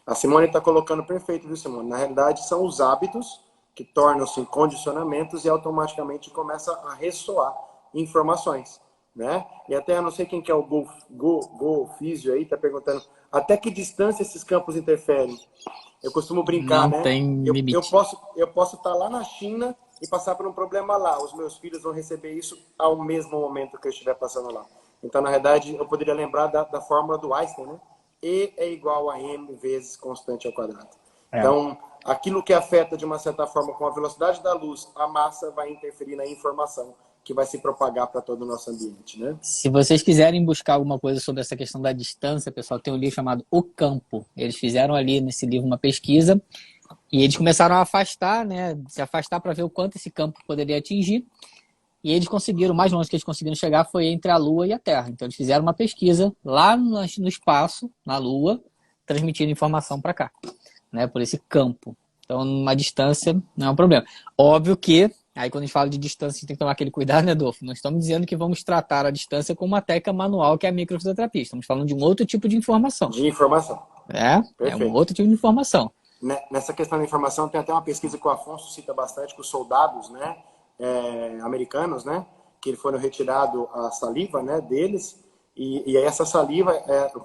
A Simone está colocando perfeito, viu, Simone? Na realidade, são os hábitos que tornam-se em condicionamentos e automaticamente começa a ressoar informações, né? E até, eu não sei quem que é o Go Físio aí, está perguntando até que distância esses campos interferem. Eu costumo brincar, Não né? tem Eu limite. posso estar lá na China e passar por um problema lá. Os meus filhos vão receber isso ao mesmo momento que eu estiver passando lá. Então, na verdade, eu poderia lembrar da fórmula do Einstein, né? E é igual a m vezes constante ao quadrado. É. Então, aquilo que afeta de uma certa forma com a velocidade da luz, a massa vai interferir na informação que vai se propagar para todo o nosso ambiente, né? Se vocês quiserem buscar alguma coisa sobre essa questão da distância, pessoal, tem um livro chamado O Campo. Eles fizeram ali nesse livro uma pesquisa e eles começaram a afastar, né? Se afastar para ver o quanto esse campo poderia atingir. E eles conseguiram, o mais longe que eles conseguiram chegar foi entre a Lua e a Terra. Então eles fizeram uma pesquisa lá no espaço, na Lua, transmitindo informação para cá, né? Por esse campo. Então, uma distância não é um problema. Óbvio que, aí quando a gente fala de distância, a gente tem que tomar aquele cuidado, né, Adolfo? Não estamos dizendo que vamos tratar a distância com uma técnica manual, que é a microfisioterapia. Estamos falando de um outro tipo de informação. De informação. É um outro tipo de informação. Nessa questão da informação, tem até uma pesquisa que o Afonso cita bastante, com os soldados, né, americanos, né, que foram retirado a saliva, né, deles, e aí essa saliva,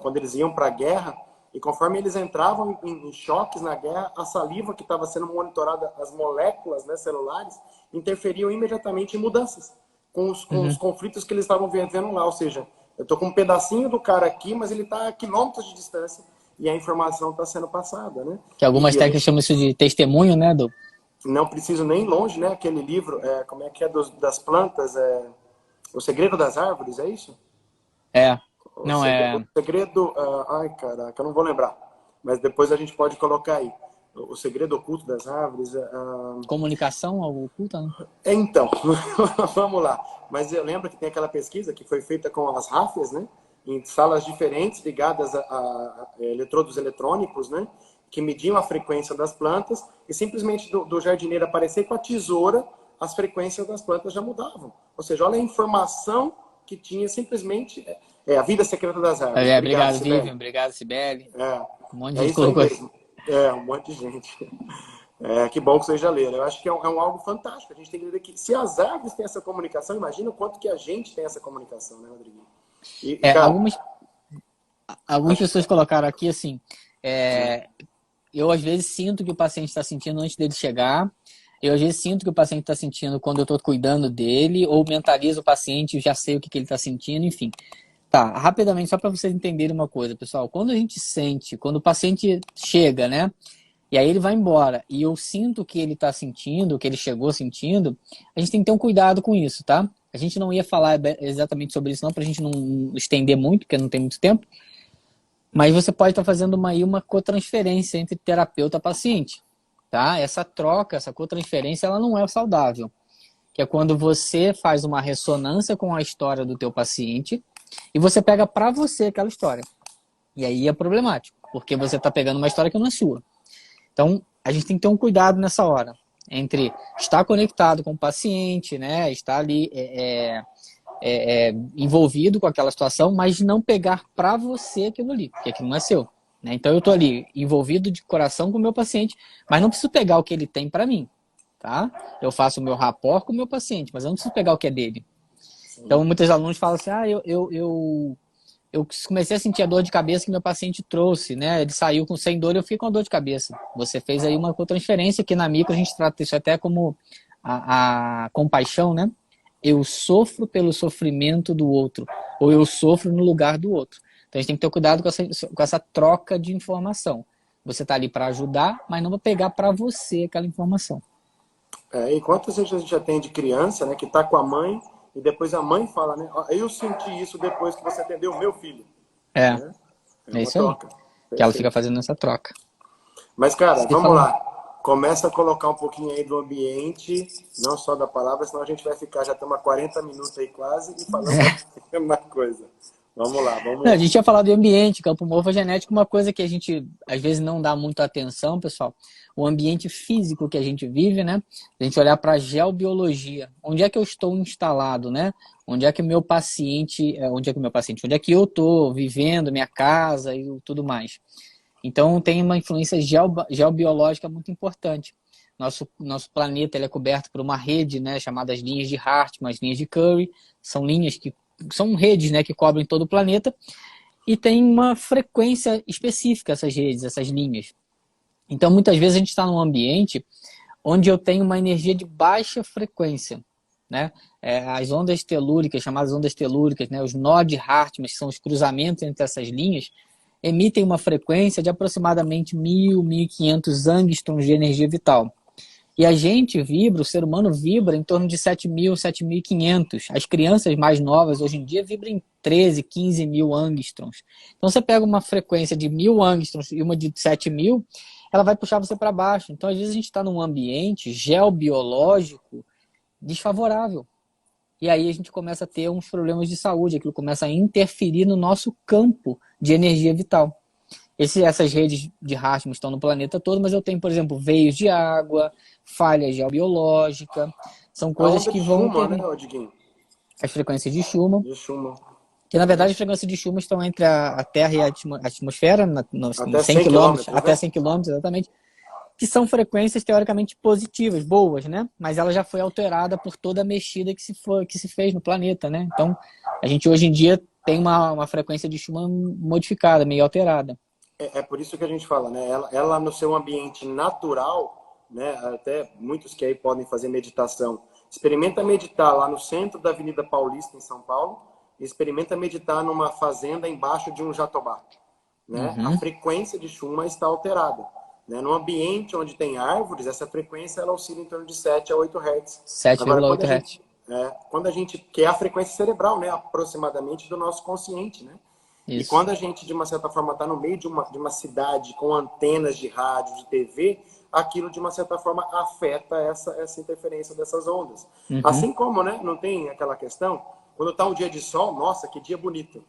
quando eles iam para a guerra, e conforme eles entravam em choques na guerra, a saliva que estava sendo monitorada, as moléculas, né, celulares, interferiam imediatamente em mudanças com os conflitos que eles estavam vivendo lá. Ou seja, eu estou com um pedacinho do cara aqui, mas ele está a quilômetros de distância e a informação está sendo passada, né? Que algumas técnicas chamam isso de testemunho, né, Adolfo? Não preciso nem ir longe, né? Aquele livro, como é que é, das plantas, O Segredo das Árvores, é isso? O segredo, ai, caraca, eu não vou lembrar. Mas depois a gente pode colocar aí. O Segredo Oculto das Árvores. Comunicação oculta, né? Então, vamos lá. Mas eu lembro que tem aquela pesquisa que foi feita com as ráfias, né? Em salas diferentes, ligadas a eletrodos eletrônicos, né? Que mediam a frequência das plantas. E simplesmente do jardineiro aparecer com a tesoura, as frequências das plantas já mudavam. Ou seja, olha a informação que tinha simplesmente... a vida secreta das árvores. Obrigado, Vivian. Obrigado, Sibeli. Um monte de gente colocou isso. Um monte de gente. Que bom que vocês já leram. Eu acho que é um algo fantástico. A gente tem que entender que se as árvores têm essa comunicação, imagina o quanto que a gente tem essa comunicação, né, Rodrigo? Cara, algumas pessoas colocaram aqui assim, eu às vezes sinto que o paciente está sentindo antes dele chegar, eu às vezes sinto que o paciente está sentindo quando eu estou cuidando dele, ou mentalizo o paciente e já sei o que ele está sentindo, enfim. Tá, rapidamente, só para vocês entenderem uma coisa, pessoal. Quando a gente sente, quando o paciente chega, né? E aí ele vai embora, e eu sinto que ele está sentindo, que ele chegou sentindo, a gente tem que ter um cuidado com isso, tá? A gente não ia falar exatamente sobre isso não, pra gente não estender muito, porque não tem muito tempo. Mas você pode estar fazendo uma cotransferência entre terapeuta e paciente, tá? Essa troca, essa cotransferência, ela não é saudável. Que é quando você faz uma ressonância com a história do teu paciente e você pega para você aquela história. E aí é problemático, porque você está pegando uma história que não é sua. Então, a gente tem que ter um cuidado nessa hora, entre estar conectado com o paciente, né, estar ali envolvido com aquela situação, mas não pegar para você aquilo ali, porque aquilo não é seu. Né? Então, eu estou ali envolvido de coração com o meu paciente, mas não preciso pegar o que ele tem para mim. Tá? Eu faço o meu rapport com o meu paciente, mas eu não preciso pegar o que é dele. Então, muitos alunos falam assim, eu comecei a sentir a dor de cabeça que meu paciente trouxe, né? Ele saiu sem dor e eu fiquei com a dor de cabeça. Você fez aí uma transferência, que na micro a gente trata isso até como a compaixão, né? Eu sofro pelo sofrimento do outro, ou eu sofro no lugar do outro. Então, a gente tem que ter cuidado com essa troca de informação. Você está ali para ajudar, mas não para pegar para você aquela informação. E quantas vezes a gente atende criança, né, que está com a mãe, e depois a mãe fala, né? Eu senti isso depois que você atendeu o meu filho. Né? É isso troca. Aí. Que ela fica fazendo essa troca. Mas, cara, vamos lá. Começa a colocar um pouquinho aí do ambiente, não só da palavra, senão a gente vai ficar, já estamos há 40 minutos aí quase, e falando a mesma coisa. Vamos lá, vamos lá. A gente ia falar do ambiente, campo morfogenético, uma coisa que a gente às vezes não dá muita atenção, pessoal. O ambiente físico que a gente vive, né? A gente olhar para a geobiologia. Onde é que eu estou instalado, né? Onde é que onde é que eu estou vivendo, minha casa e tudo mais. Então tem uma influência geobiológica muito importante. Nosso planeta ele é coberto por uma rede, né, chamada as linhas de Hartmann, as linhas de Curie. São redes, né, que cobrem todo o planeta e tem uma frequência específica essas redes, essas linhas. Então, muitas vezes a gente está num ambiente onde eu tenho uma energia de baixa frequência, né? As ondas telúricas, chamadas ondas telúricas, né, os nó de Hartmann, que são os cruzamentos entre essas linhas, emitem uma frequência de aproximadamente 1.000, 1.500 angstroms de energia vital. E a gente vibra, o ser humano vibra em torno de 7.000, 7.500. As crianças mais novas hoje em dia vibram em 13, 15 mil angstroms. Então você pega uma frequência de 1.000 angstroms e uma de 7.000, ela vai puxar você para baixo. Então às vezes a gente está num ambiente geobiológico desfavorável. E aí a gente começa a ter uns problemas de saúde, aquilo começa a interferir no nosso campo de energia vital. Essas redes de Hartmann estão no planeta todo, mas eu tenho, por exemplo, veios de água, falha geobiológica, são A coisas onda que de vão Schumann, ter né, Diguinho? as frequências de Schumann, De Schumann. que na verdade as Isso. frequências de Schumann estão entre a Terra e a atmosfera, Até 100 100 km, quilômetros, até né? 100 km exatamente, que são frequências teoricamente positivas, boas, né? Mas ela já foi alterada por toda a mexida que se fez no planeta, né? Então, a gente hoje em dia tem uma frequência de Schumann modificada, meio alterada. É por isso que a gente fala, né? Ela no seu ambiente natural, né? Até muitos que aí podem fazer meditação. Experimenta meditar lá no centro da Avenida Paulista, em São Paulo, e experimenta meditar numa fazenda embaixo de um jatobá, né? A Uhum. frequência de Schumann está alterada. Né? No ambiente onde tem árvores, essa frequência ela oscila em torno de 7 a 8 Hz. Agora, 7,8 Hz. quando a gente, que é a frequência cerebral, né? Aproximadamente do nosso consciente, né? E Isso. quando a gente, de uma certa forma, está no meio de uma cidade com antenas de rádio, de TV, aquilo, de uma certa forma, afeta essa interferência dessas ondas. Uhum. Assim como, né, não tem aquela questão, quando está um dia de sol, nossa, que dia bonito.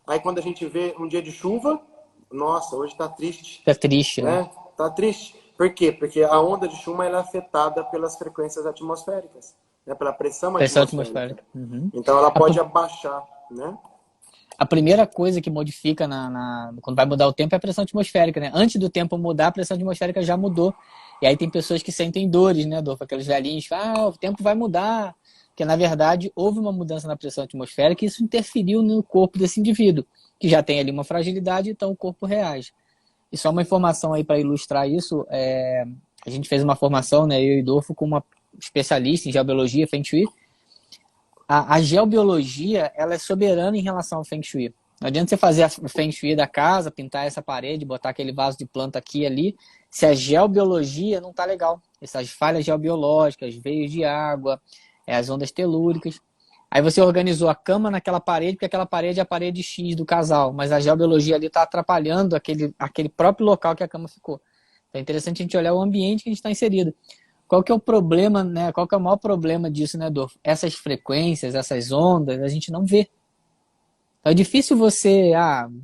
Aí quando a gente vê um dia de chuva, nossa, hoje está triste. É triste, né? Né? Tá triste. Por quê? Porque a onda de Schumann ela é afetada pelas frequências atmosféricas, né? Pela pressão Pressão atmosférica. atmosférica. Uhum. Então ela A, pode abaixar, né? a primeira coisa que modifica quando vai mudar o tempo é a pressão atmosférica, né? Antes do tempo mudar, a pressão atmosférica já mudou. E aí tem pessoas que sentem dores, né, Adolfo? Aqueles velhinhos que falam, o tempo vai mudar. Porque, na verdade, houve uma mudança na pressão atmosférica e isso interferiu no corpo desse indivíduo, que já tem ali uma fragilidade, então o corpo reage. E só uma informação aí para ilustrar isso, a gente fez uma formação, né, eu e Adolfo, com uma especialista em geobiologia, Feng Shui. A geobiologia, ela é soberana em relação ao Feng Shui. Não adianta você fazer o Feng Shui da casa, pintar essa parede, botar aquele vaso de planta aqui e ali, se a geobiologia não tá legal. Essas falhas geobiológicas, veios de água, as ondas telúricas. Aí você organizou a cama naquela parede, porque aquela parede é a parede X do casal, mas a geobiologia ali está atrapalhando aquele próprio local que a cama ficou. Então é interessante a gente olhar o ambiente que a gente está inserido. Qual que é o problema, né? Qual que é o maior problema disso, né, Adolfo? Essas frequências, essas ondas, a gente não vê. Então é difícil você,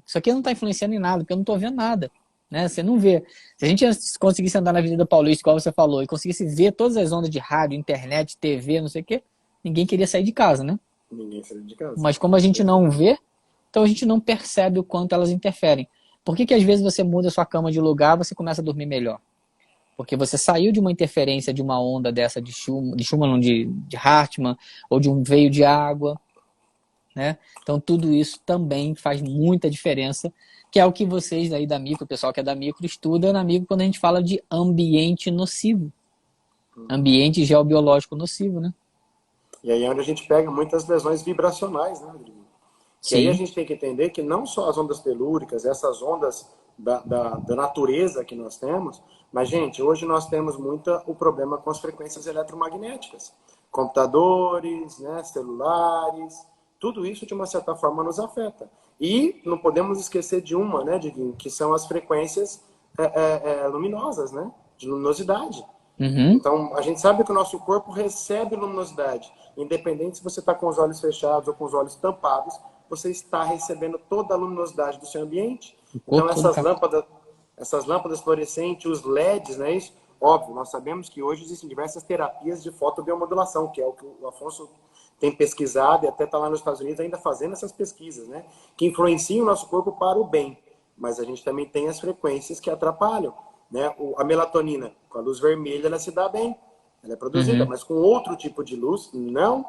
isso aqui não está influenciando em nada, porque eu não estou vendo nada. Né? Você não vê. Se a gente conseguisse andar na Avenida Paulista, igual você falou, e conseguisse ver todas as ondas de rádio, internet, TV, não sei o quê, ninguém queria sair de casa, né? Ninguém sai de casa. Mas como a gente não vê, então a gente não percebe o quanto elas interferem. Por que às vezes você muda a sua cama de lugar, você começa a dormir melhor? Porque você saiu de uma interferência de uma onda dessa de Schumann não, de Hartmann, ou de um veio de água, né? Então tudo isso também faz muita diferença, que é o que vocês aí da micro, o pessoal que é da micro, estuda na micro quando a gente fala de ambiente nocivo. Ambiente geobiológico nocivo, né? E aí é onde a gente pega muitas lesões vibracionais, né, Rodrigo? Que aí a Sim. gente tem que entender que não só as ondas telúricas, essas ondas da natureza que nós temos, mas, gente, hoje nós temos muito o problema com as frequências eletromagnéticas. Computadores, né, celulares, tudo isso, de uma certa forma, nos afeta. E não podemos esquecer de uma, né, Diguinho, que são as frequências luminosas, né, de luminosidade. Uhum. Então, a gente sabe que o nosso corpo recebe luminosidade. Independente se você está com os olhos fechados ou com os olhos tampados, você está recebendo toda a luminosidade do seu ambiente. O Então, corpo todo capta. essas lâmpadas fluorescentes, os LEDs, não é isso? Óbvio, nós sabemos que hoje existem diversas terapias de fotobiomodulação, que é o que o Afonso tem pesquisado e até está lá nos Estados Unidos ainda fazendo essas pesquisas, né? Que influenciam o nosso corpo para o bem. Mas a gente também tem as frequências que atrapalham. Né? A melatonina, com a luz vermelha, ela se dá bem. Ela é produzida, Uhum. mas com outro tipo de luz, não.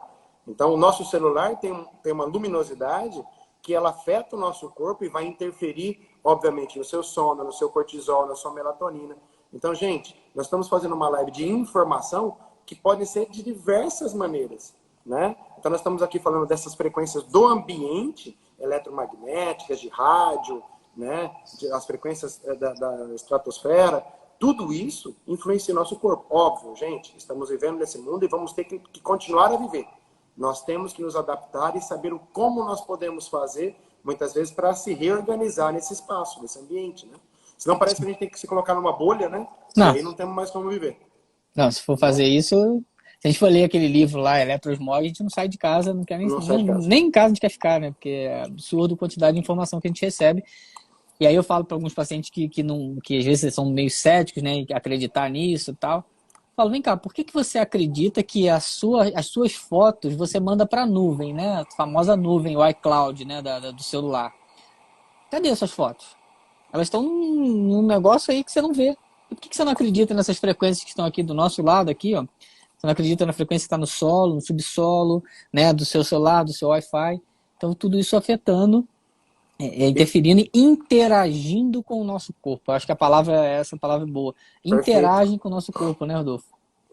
Então, o nosso celular tem uma luminosidade que ela afeta o nosso corpo e vai interferir, obviamente, no seu sono, no seu cortisol, na sua melatonina. Então, gente, nós estamos fazendo uma live de informação que pode ser de diversas maneiras, né? Então, nós estamos aqui falando dessas frequências do ambiente, eletromagnéticas, de rádio, né? As frequências da estratosfera, Tudo isso influencia o nosso corpo. Óbvio, gente, estamos vivendo nesse mundo e vamos ter que continuar a viver. Nós temos que nos adaptar e saber como nós podemos fazer, muitas vezes, para se reorganizar nesse espaço, nesse ambiente, né? Senão parece que a gente tem que se colocar numa bolha, né? E Não, aí não temos mais como viver. não, se for fazer isso, se a gente for ler aquele livro lá, Eletrosmog, a gente não sai de casa, não quer Não sai de casa. nem em casa a gente quer ficar, né? Porque é absurdo a quantidade de informação que a gente recebe. E aí eu falo para alguns pacientes que às vezes são meio céticos, né? E acreditar nisso e tal. Eu falo, vem cá, por que você acredita que as suas fotos você manda para a nuvem, né? A famosa nuvem, o iCloud, né? Do celular. Cadê essas fotos? Elas estão num negócio aí que você não vê. E por que você não acredita nessas frequências que estão aqui do nosso lado, aqui, ó? Você não acredita na frequência que está no solo, no subsolo, né? Do seu celular, do seu Wi-Fi. Então, tudo isso afetando, interferindo e interagindo com o nosso corpo. Eu acho que a palavra é essa, a palavra é boa. Perfeito. Interagem com o nosso corpo, né, Rodolfo?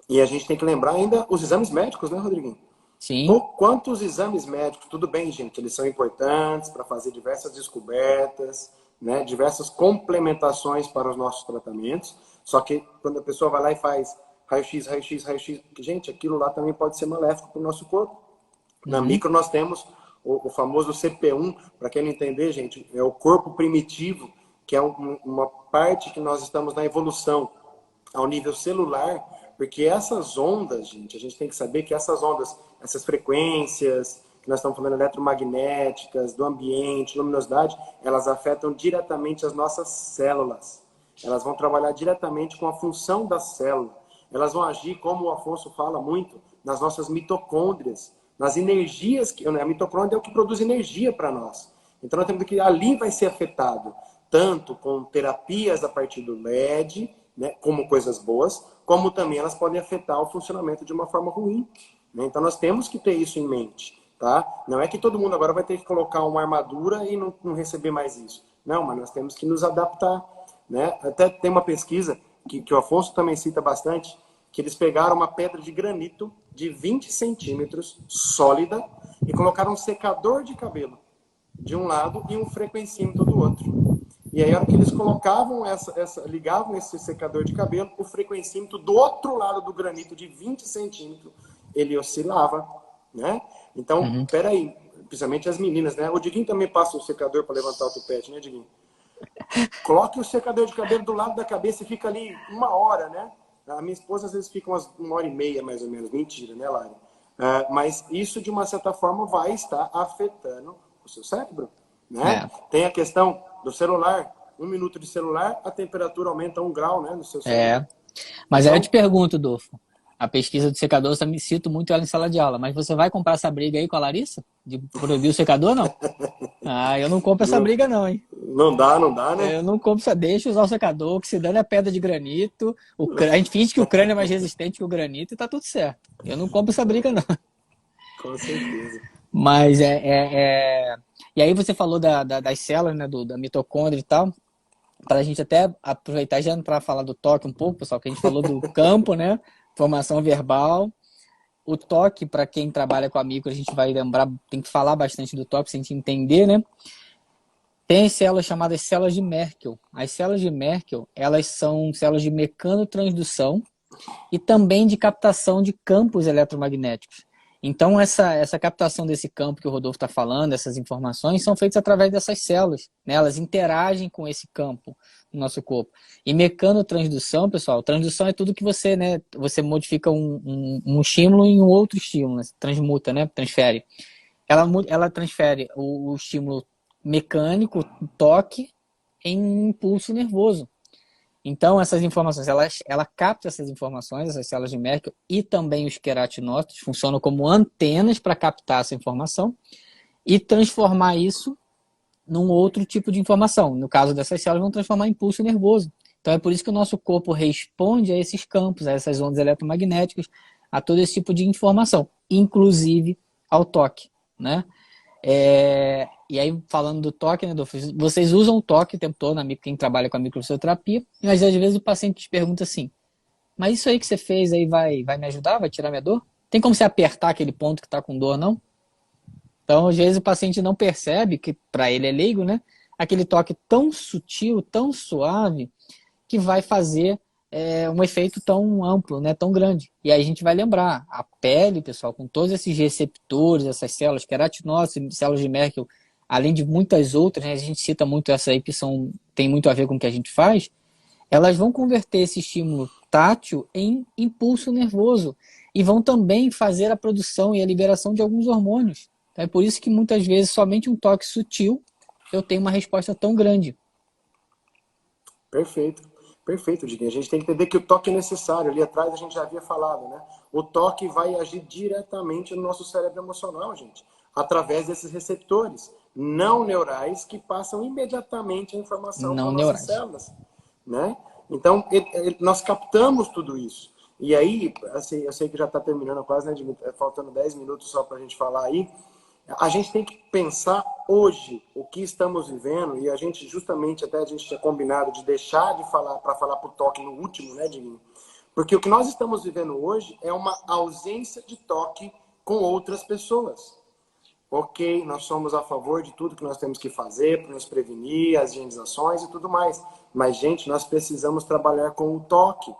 E a gente tem que lembrar ainda os exames médicos, né, Rodriguinho? Sim. Quantos exames médicos, tudo bem, gente, eles são importantes para fazer diversas descobertas, né, diversas complementações para os nossos tratamentos, só que quando a pessoa vai lá e faz raio-x, raio-x, raio-x, gente, aquilo lá também pode ser maléfico para o nosso corpo. Na micro nós temos o famoso CP1, para quem não entender, gente, é o corpo primitivo, que é uma parte que nós estamos na evolução ao nível celular, porque essas ondas, gente, a gente tem que saber que essas ondas, essas frequências, que nós estamos falando eletromagnéticas, do ambiente, luminosidade, elas afetam diretamente as nossas células. Elas vão trabalhar diretamente com a função da célula. Elas vão agir, como o Afonso fala muito, nas nossas mitocôndrias, nas energias, a mitocôndria é o que produz energia para nós. Então nós temos que ali vai ser afetado, tanto com terapias a partir do LED, né, como coisas boas, como também elas podem afetar o funcionamento de uma forma ruim. Né? Então nós temos que ter isso em mente. Tá? Não é que todo mundo agora vai ter que colocar uma armadura e não receber mais isso. Não, mas nós temos que nos adaptar. Né? Até tem uma pesquisa que o Afonso também cita bastante, que eles pegaram uma pedra de granito de 20 centímetros, sólida, e colocaram um secador de cabelo de um lado e um frequencímetro do outro. E aí, a hora que eles colocavam ligavam esse secador de cabelo, o frequencímetro do outro lado do granito de 20 centímetros, ele oscilava, né? Então, peraí, principalmente as meninas, né? O Diguinho também passa um secador para levantar o tupete, né, Diguinho? Coloque o secador de cabelo do lado da cabeça e fica ali 1 hora, né? A minha esposa às vezes fica umas 1h30, mais ou menos. Mentira, né, Lari? Mas isso, de uma certa forma, vai estar afetando o seu cérebro, né? Tem a questão do celular. 1 minuto de celular, a temperatura aumenta 1 grau, né, no seu cérebro. Mas Então, aí eu te pergunto, Dolfo, a pesquisa do secador, eu me cito muito ela em sala de aula, mas você vai comprar essa briga aí com a Larissa? De proibir o secador, não? Ah, eu não compro essa briga não, hein? não dá, né? Eu não compro, só deixa usar o secador, que se dane a pedra de granito. A gente finge que o crânio é mais resistente que o granito e tá tudo certo. Eu não compro essa briga, não. Com certeza. Mas E aí você falou das células, né? Da mitocôndria e tal. Para a gente até aproveitar já para falar do toque um pouco, pessoal, que a gente falou do campo, né? Formação verbal. O toque, para quem trabalha com a micro, a gente vai lembrar, tem que falar bastante do toque, para a gente entender, né? Tem células chamadas células de Merkel. As células de Merkel, elas são células de mecanotransdução e também de captação de campos eletromagnéticos. Então, essa captação desse campo que o Rodolfo está falando, essas informações, são feitas através dessas células. Né? Elas interagem com esse campo no nosso corpo. E mecanotransdução, pessoal, transdução é tudo que você, né, você modifica um estímulo em um outro estímulo, né? Transmuta, né? Transfere. Ela transfere o estímulo mecânico, o toque, em um impulso nervoso. Então, essas informações, ela capta essas informações, essas células de Merkel e também os queratinócitos funcionam como antenas para captar essa informação e transformar isso num outro tipo de informação. No caso dessas células, vão transformar em impulso nervoso. Então, é por isso que o nosso corpo responde a esses campos, a essas ondas eletromagnéticas, a todo esse tipo de informação, inclusive ao toque, né? E aí, falando do toque, né, vocês usam o toque o tempo todo, quem trabalha com a microfisioterapia, mas às vezes o paciente te pergunta assim, mas isso aí que você fez aí vai me ajudar? Vai tirar minha dor? Tem como você apertar aquele ponto que está com dor, não? Então, às vezes o paciente não percebe, que para ele é leigo, né? Aquele toque tão sutil, tão suave, que vai fazer um efeito tão amplo, né, tão grande. E aí a gente vai lembrar, a pele, pessoal, com todos esses receptores, essas células queratinócitas, células de Merkel, além de muitas outras, né, a gente cita muito essa aí que tem muito a ver com o que a gente faz, elas vão converter esse estímulo tátil em impulso nervoso e vão também fazer a produção e a liberação de alguns hormônios. É por isso que muitas vezes somente um toque sutil eu tenho uma resposta tão grande. Perfeito. Perfeito, Diguinho. A gente tem que entender que o toque é necessário. Ali atrás a gente já havia falado, né? O toque vai agir diretamente no nosso cérebro emocional, gente, através desses receptores não neurais que passam imediatamente a informação para Não nossas neurais. células, né? Então, nós captamos tudo isso. E aí, assim, eu sei que já está terminando quase, né, Diguinho? Faltando 10 minutos só para a gente falar aí. A gente tem que pensar hoje o que estamos vivendo, e a gente justamente até a gente tinha combinado de deixar de falar para falar para o toque no último, né, Diguinho? Porque o que nós estamos vivendo hoje é uma ausência de toque com outras pessoas. Ok, nós somos a favor de tudo que nós temos que fazer para nos prevenir, as higienizações e tudo mais. Mas, gente, nós precisamos trabalhar com o toque.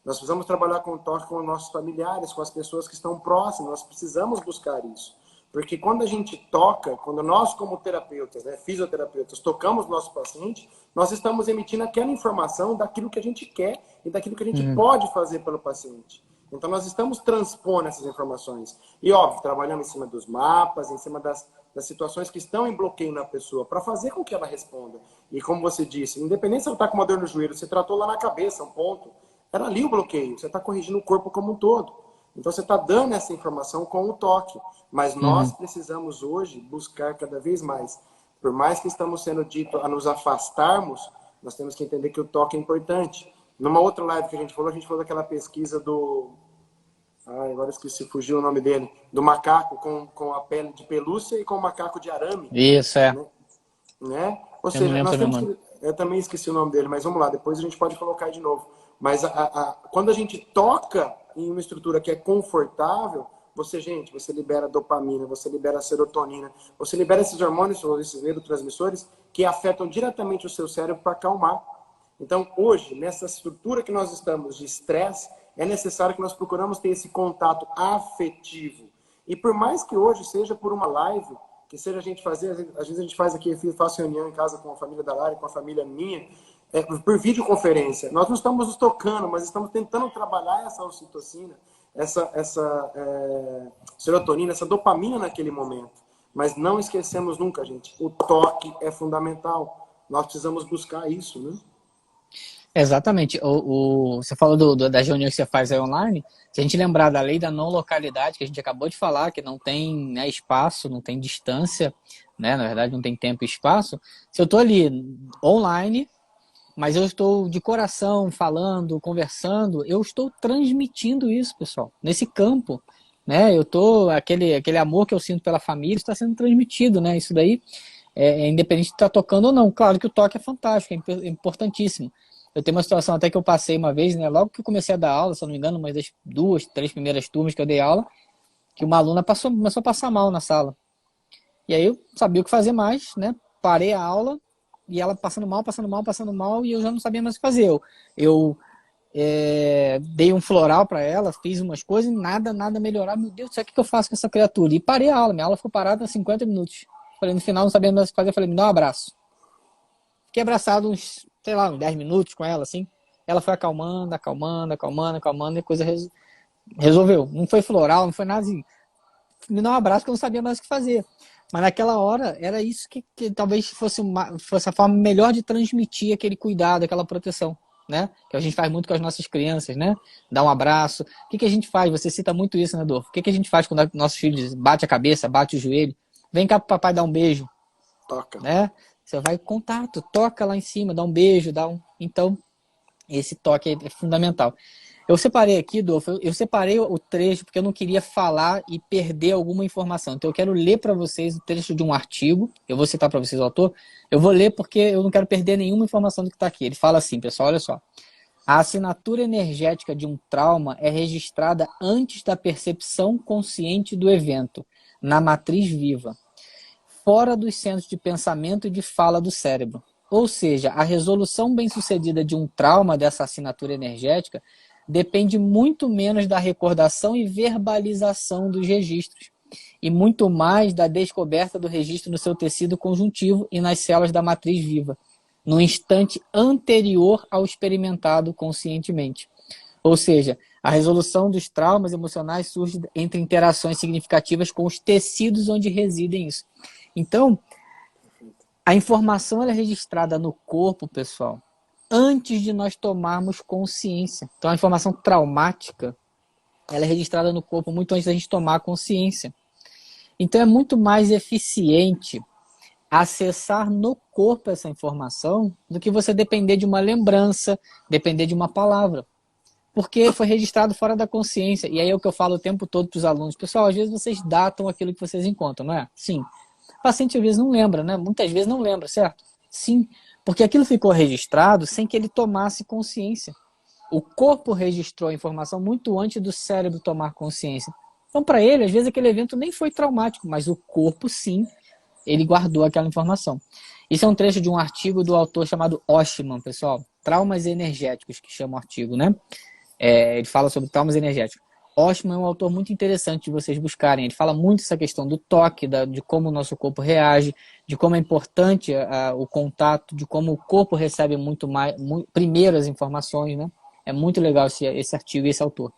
Nós precisamos trabalhar com o toque com os nossos familiares, com as pessoas que estão próximas. Nós precisamos buscar isso. Porque quando a gente toca, quando nós como terapeutas, né, fisioterapeutas, tocamos o nosso paciente, nós estamos emitindo aquela informação daquilo que a gente quer e daquilo que a gente pode fazer pelo paciente. Então nós estamos transpondo essas informações. E óbvio, trabalhando em cima dos mapas, em cima das situações que estão em bloqueio na pessoa, para fazer com que ela responda. E como você disse, independente se ela está com uma dor no joelho, você tratou lá na cabeça, um ponto, era ali o bloqueio, você está corrigindo o corpo como um todo. Então você está dando essa informação com o toque. Mas nós precisamos hoje buscar cada vez mais. Por mais que estamos sendo dito a nos afastarmos, nós temos que entender que o toque é importante. Numa outra live que a gente falou daquela pesquisa do... agora esqueci, fugiu o nome dele. Do macaco com a pele de pelúcia e com o macaco de arame. Isso, é. Né? Ou Eu não seja, lembro nós também o temos nome. que... Eu também esqueci o nome dele, mas vamos lá, depois a gente pode colocar de novo. Mas quando a gente toca em uma estrutura que é confortável, você libera dopamina, você libera serotonina, você libera esses hormônios, ou esses neurotransmissores, que afetam diretamente o seu cérebro para acalmar. Então, hoje, nessa estrutura que nós estamos de estresse, é necessário que nós procuramos ter esse contato afetivo. E por mais que hoje seja por uma live, que seja a gente fazer, às vezes a gente faz aqui, eu faço reunião em casa com a família da Lara, com a família minha, por videoconferência. Nós não estamos nos tocando, mas estamos tentando trabalhar essa ocitocina, essa serotonina, essa dopamina naquele momento. Mas não esquecemos nunca, gente, o toque é fundamental. Nós precisamos buscar isso, né? Exatamente. Você falou das reuniões que você faz aí online. Se a gente lembrar da lei da não localidade, que a gente acabou de falar, que não tem, né, espaço, não tem distância, né, na verdade não tem tempo e espaço. Se eu estou ali online, mas eu estou de coração falando, conversando, eu estou transmitindo isso, pessoal, nesse campo, né? Eu tô aquele amor que eu sinto pela família está sendo transmitido, né? Isso daí é independente de estar tocando ou não. Claro que o toque é fantástico, é importantíssimo. Eu tenho uma situação até que eu passei uma vez, né? Logo que eu comecei a dar aula, se eu não me engano, uma das 2, 3 primeiras turmas que eu dei aula, que uma aluna começou a passar mal na sala. E aí eu sabia o que fazer mais, né? Parei a aula e ela passando mal, passando mal, passando mal, e eu já não sabia mais o que fazer. Eu dei um floral para ela, fiz umas coisas e nada melhorar. Meu Deus do céu, o que eu faço com essa criatura? E parei a aula, minha aula ficou parada 50 minutos. Falei, no final, não sabia mais o que fazer, falei, me dá um abraço. Fiquei abraçado uns, sei lá, uns 10 minutos com ela, assim. Ela foi acalmando, e a coisa resolveu. Não foi floral, não foi nada assim. Me dá um abraço que eu não sabia mais o que fazer. Mas naquela hora, era isso que talvez fosse a forma melhor de transmitir aquele cuidado, aquela proteção, né? Que a gente faz muito com as nossas crianças, né? Dar um abraço. O que a gente faz? Você cita muito isso, né, Adolfo? O que a gente faz quando nossos filhos bate a cabeça, bate o joelho? Vem cá pro papai dar um beijo, Toca. né? Você vai em contato, toca lá em cima, dá um beijo, Então, esse toque é fundamental. Eu separei aqui, Adolfo, eu separei o trecho porque eu não queria falar e perder alguma informação. Então eu quero ler para vocês o trecho de um artigo. Eu vou citar para vocês o autor. Eu vou ler porque eu não quero perder nenhuma informação do que está aqui. Ele fala assim, pessoal, olha só. A assinatura energética de um trauma é registrada antes da percepção consciente do evento, na matriz viva, fora dos centros de pensamento e de fala do cérebro. Ou seja, a resolução bem-sucedida de um trauma dessa assinatura energética depende muito menos da recordação e verbalização dos registros, e muito mais da descoberta do registro no seu tecido conjuntivo e nas células da matriz viva, no instante anterior ao experimentado conscientemente. Ou seja, a resolução dos traumas emocionais surge entre interações significativas com os tecidos onde residem isso. Então, a informação ela é registrada no corpo, pessoal, antes de nós tomarmos consciência. Então, a informação traumática ela é registrada no corpo muito antes da gente tomar consciência. Então, é muito mais eficiente acessar no corpo essa informação do que você depender de uma lembrança, depender de uma palavra. Porque foi registrado fora da consciência. E aí é o que eu falo o tempo todo para os alunos. Pessoal, às vezes vocês datam aquilo que vocês encontram, não é? Sim. O paciente às vezes não lembra, né? Muitas vezes não lembra, certo? Sim. Porque aquilo ficou registrado sem que ele tomasse consciência. O corpo registrou a informação muito antes do cérebro tomar consciência. Então, para ele, às vezes aquele evento nem foi traumático, mas o corpo, sim, ele guardou aquela informação. Isso é um trecho de um artigo do autor chamado Oshman, pessoal. Traumas energéticos, que chama o artigo, né? Ele fala sobre traumas energéticos. Oshman é um autor muito interessante de vocês buscarem. Ele fala muito essa questão do toque, de como o nosso corpo reage, de como é importante o contato, de como o corpo recebe primeiro as informações, né? É muito legal esse artigo e esse autor.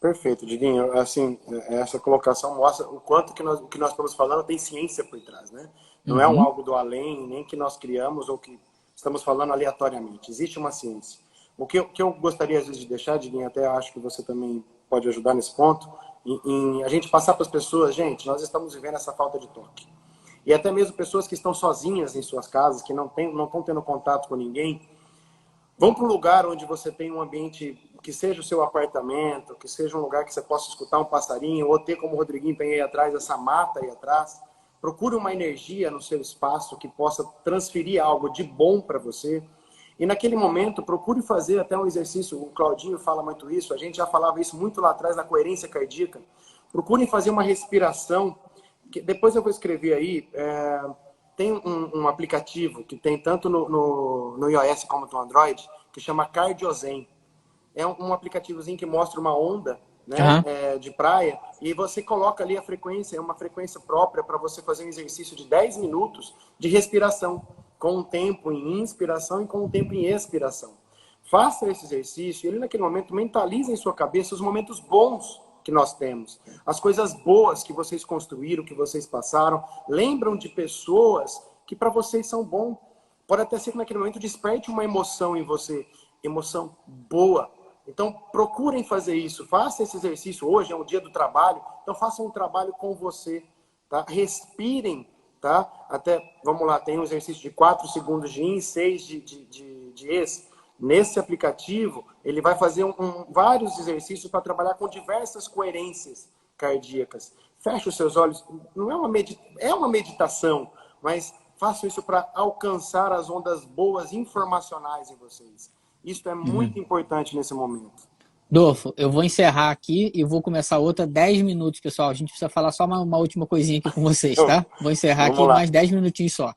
Perfeito, Diguinho. Assim, essa colocação mostra o quanto o que nós estamos falando tem ciência por trás, né? Não é algo do além, nem que nós criamos ou que estamos falando aleatoriamente. Existe uma ciência. O que eu gostaria, às vezes, de deixar, Diguinho, até acho que você também pode ajudar nesse ponto, em a gente passar para as pessoas, gente, nós estamos vivendo essa falta de toque. E até mesmo pessoas que estão sozinhas em suas casas, que não estão tendo contato com ninguém, vão para um lugar onde você tem um ambiente que seja o seu apartamento, que seja um lugar que você possa escutar um passarinho, ou ter, como o Rodriguinho tem aí atrás, essa mata aí atrás. Procure uma energia no seu espaço que possa transferir algo de bom para você. E naquele momento, procure fazer até um exercício. O Claudinho fala muito isso, a gente já falava isso muito lá atrás na coerência cardíaca. Procurem fazer uma respiração, que depois eu vou escrever aí. Tem um aplicativo que tem tanto no iOS como no Android, que chama Cardiozen. É um aplicativozinho que mostra uma onda, né, de praia, e você coloca ali a frequência, é uma frequência própria para você fazer um exercício de 10 minutos de respiração, com um tempo em inspiração e com um tempo em expiração. Faça esse exercício e ele naquele momento mentalize em sua cabeça os momentos bons que nós temos, as coisas boas que vocês construíram, que vocês passaram, lembram de pessoas que para vocês são bons. Pode até ser que naquele momento desperte uma emoção em você, emoção boa. Então, procurem fazer isso. Façam esse exercício. Hoje é um dia do trabalho. Então, façam um trabalho com você. Tá? Respirem. Tá? Até, vamos lá, tem um exercício de 4 segundos de in, 6 de ex. Nesse aplicativo, ele vai fazer vários exercícios para trabalhar com diversas coerências cardíacas. Feche os seus olhos. Não é uma meditação, mas façam isso para alcançar as ondas boas informacionais em vocês. Isso é muito importante nesse momento. Dolfo, eu vou encerrar aqui e vou começar outra 10 minutos, pessoal. A gente precisa falar só uma última coisinha aqui com vocês, tá? Vou encerrar aqui mais 10 minutinhos só.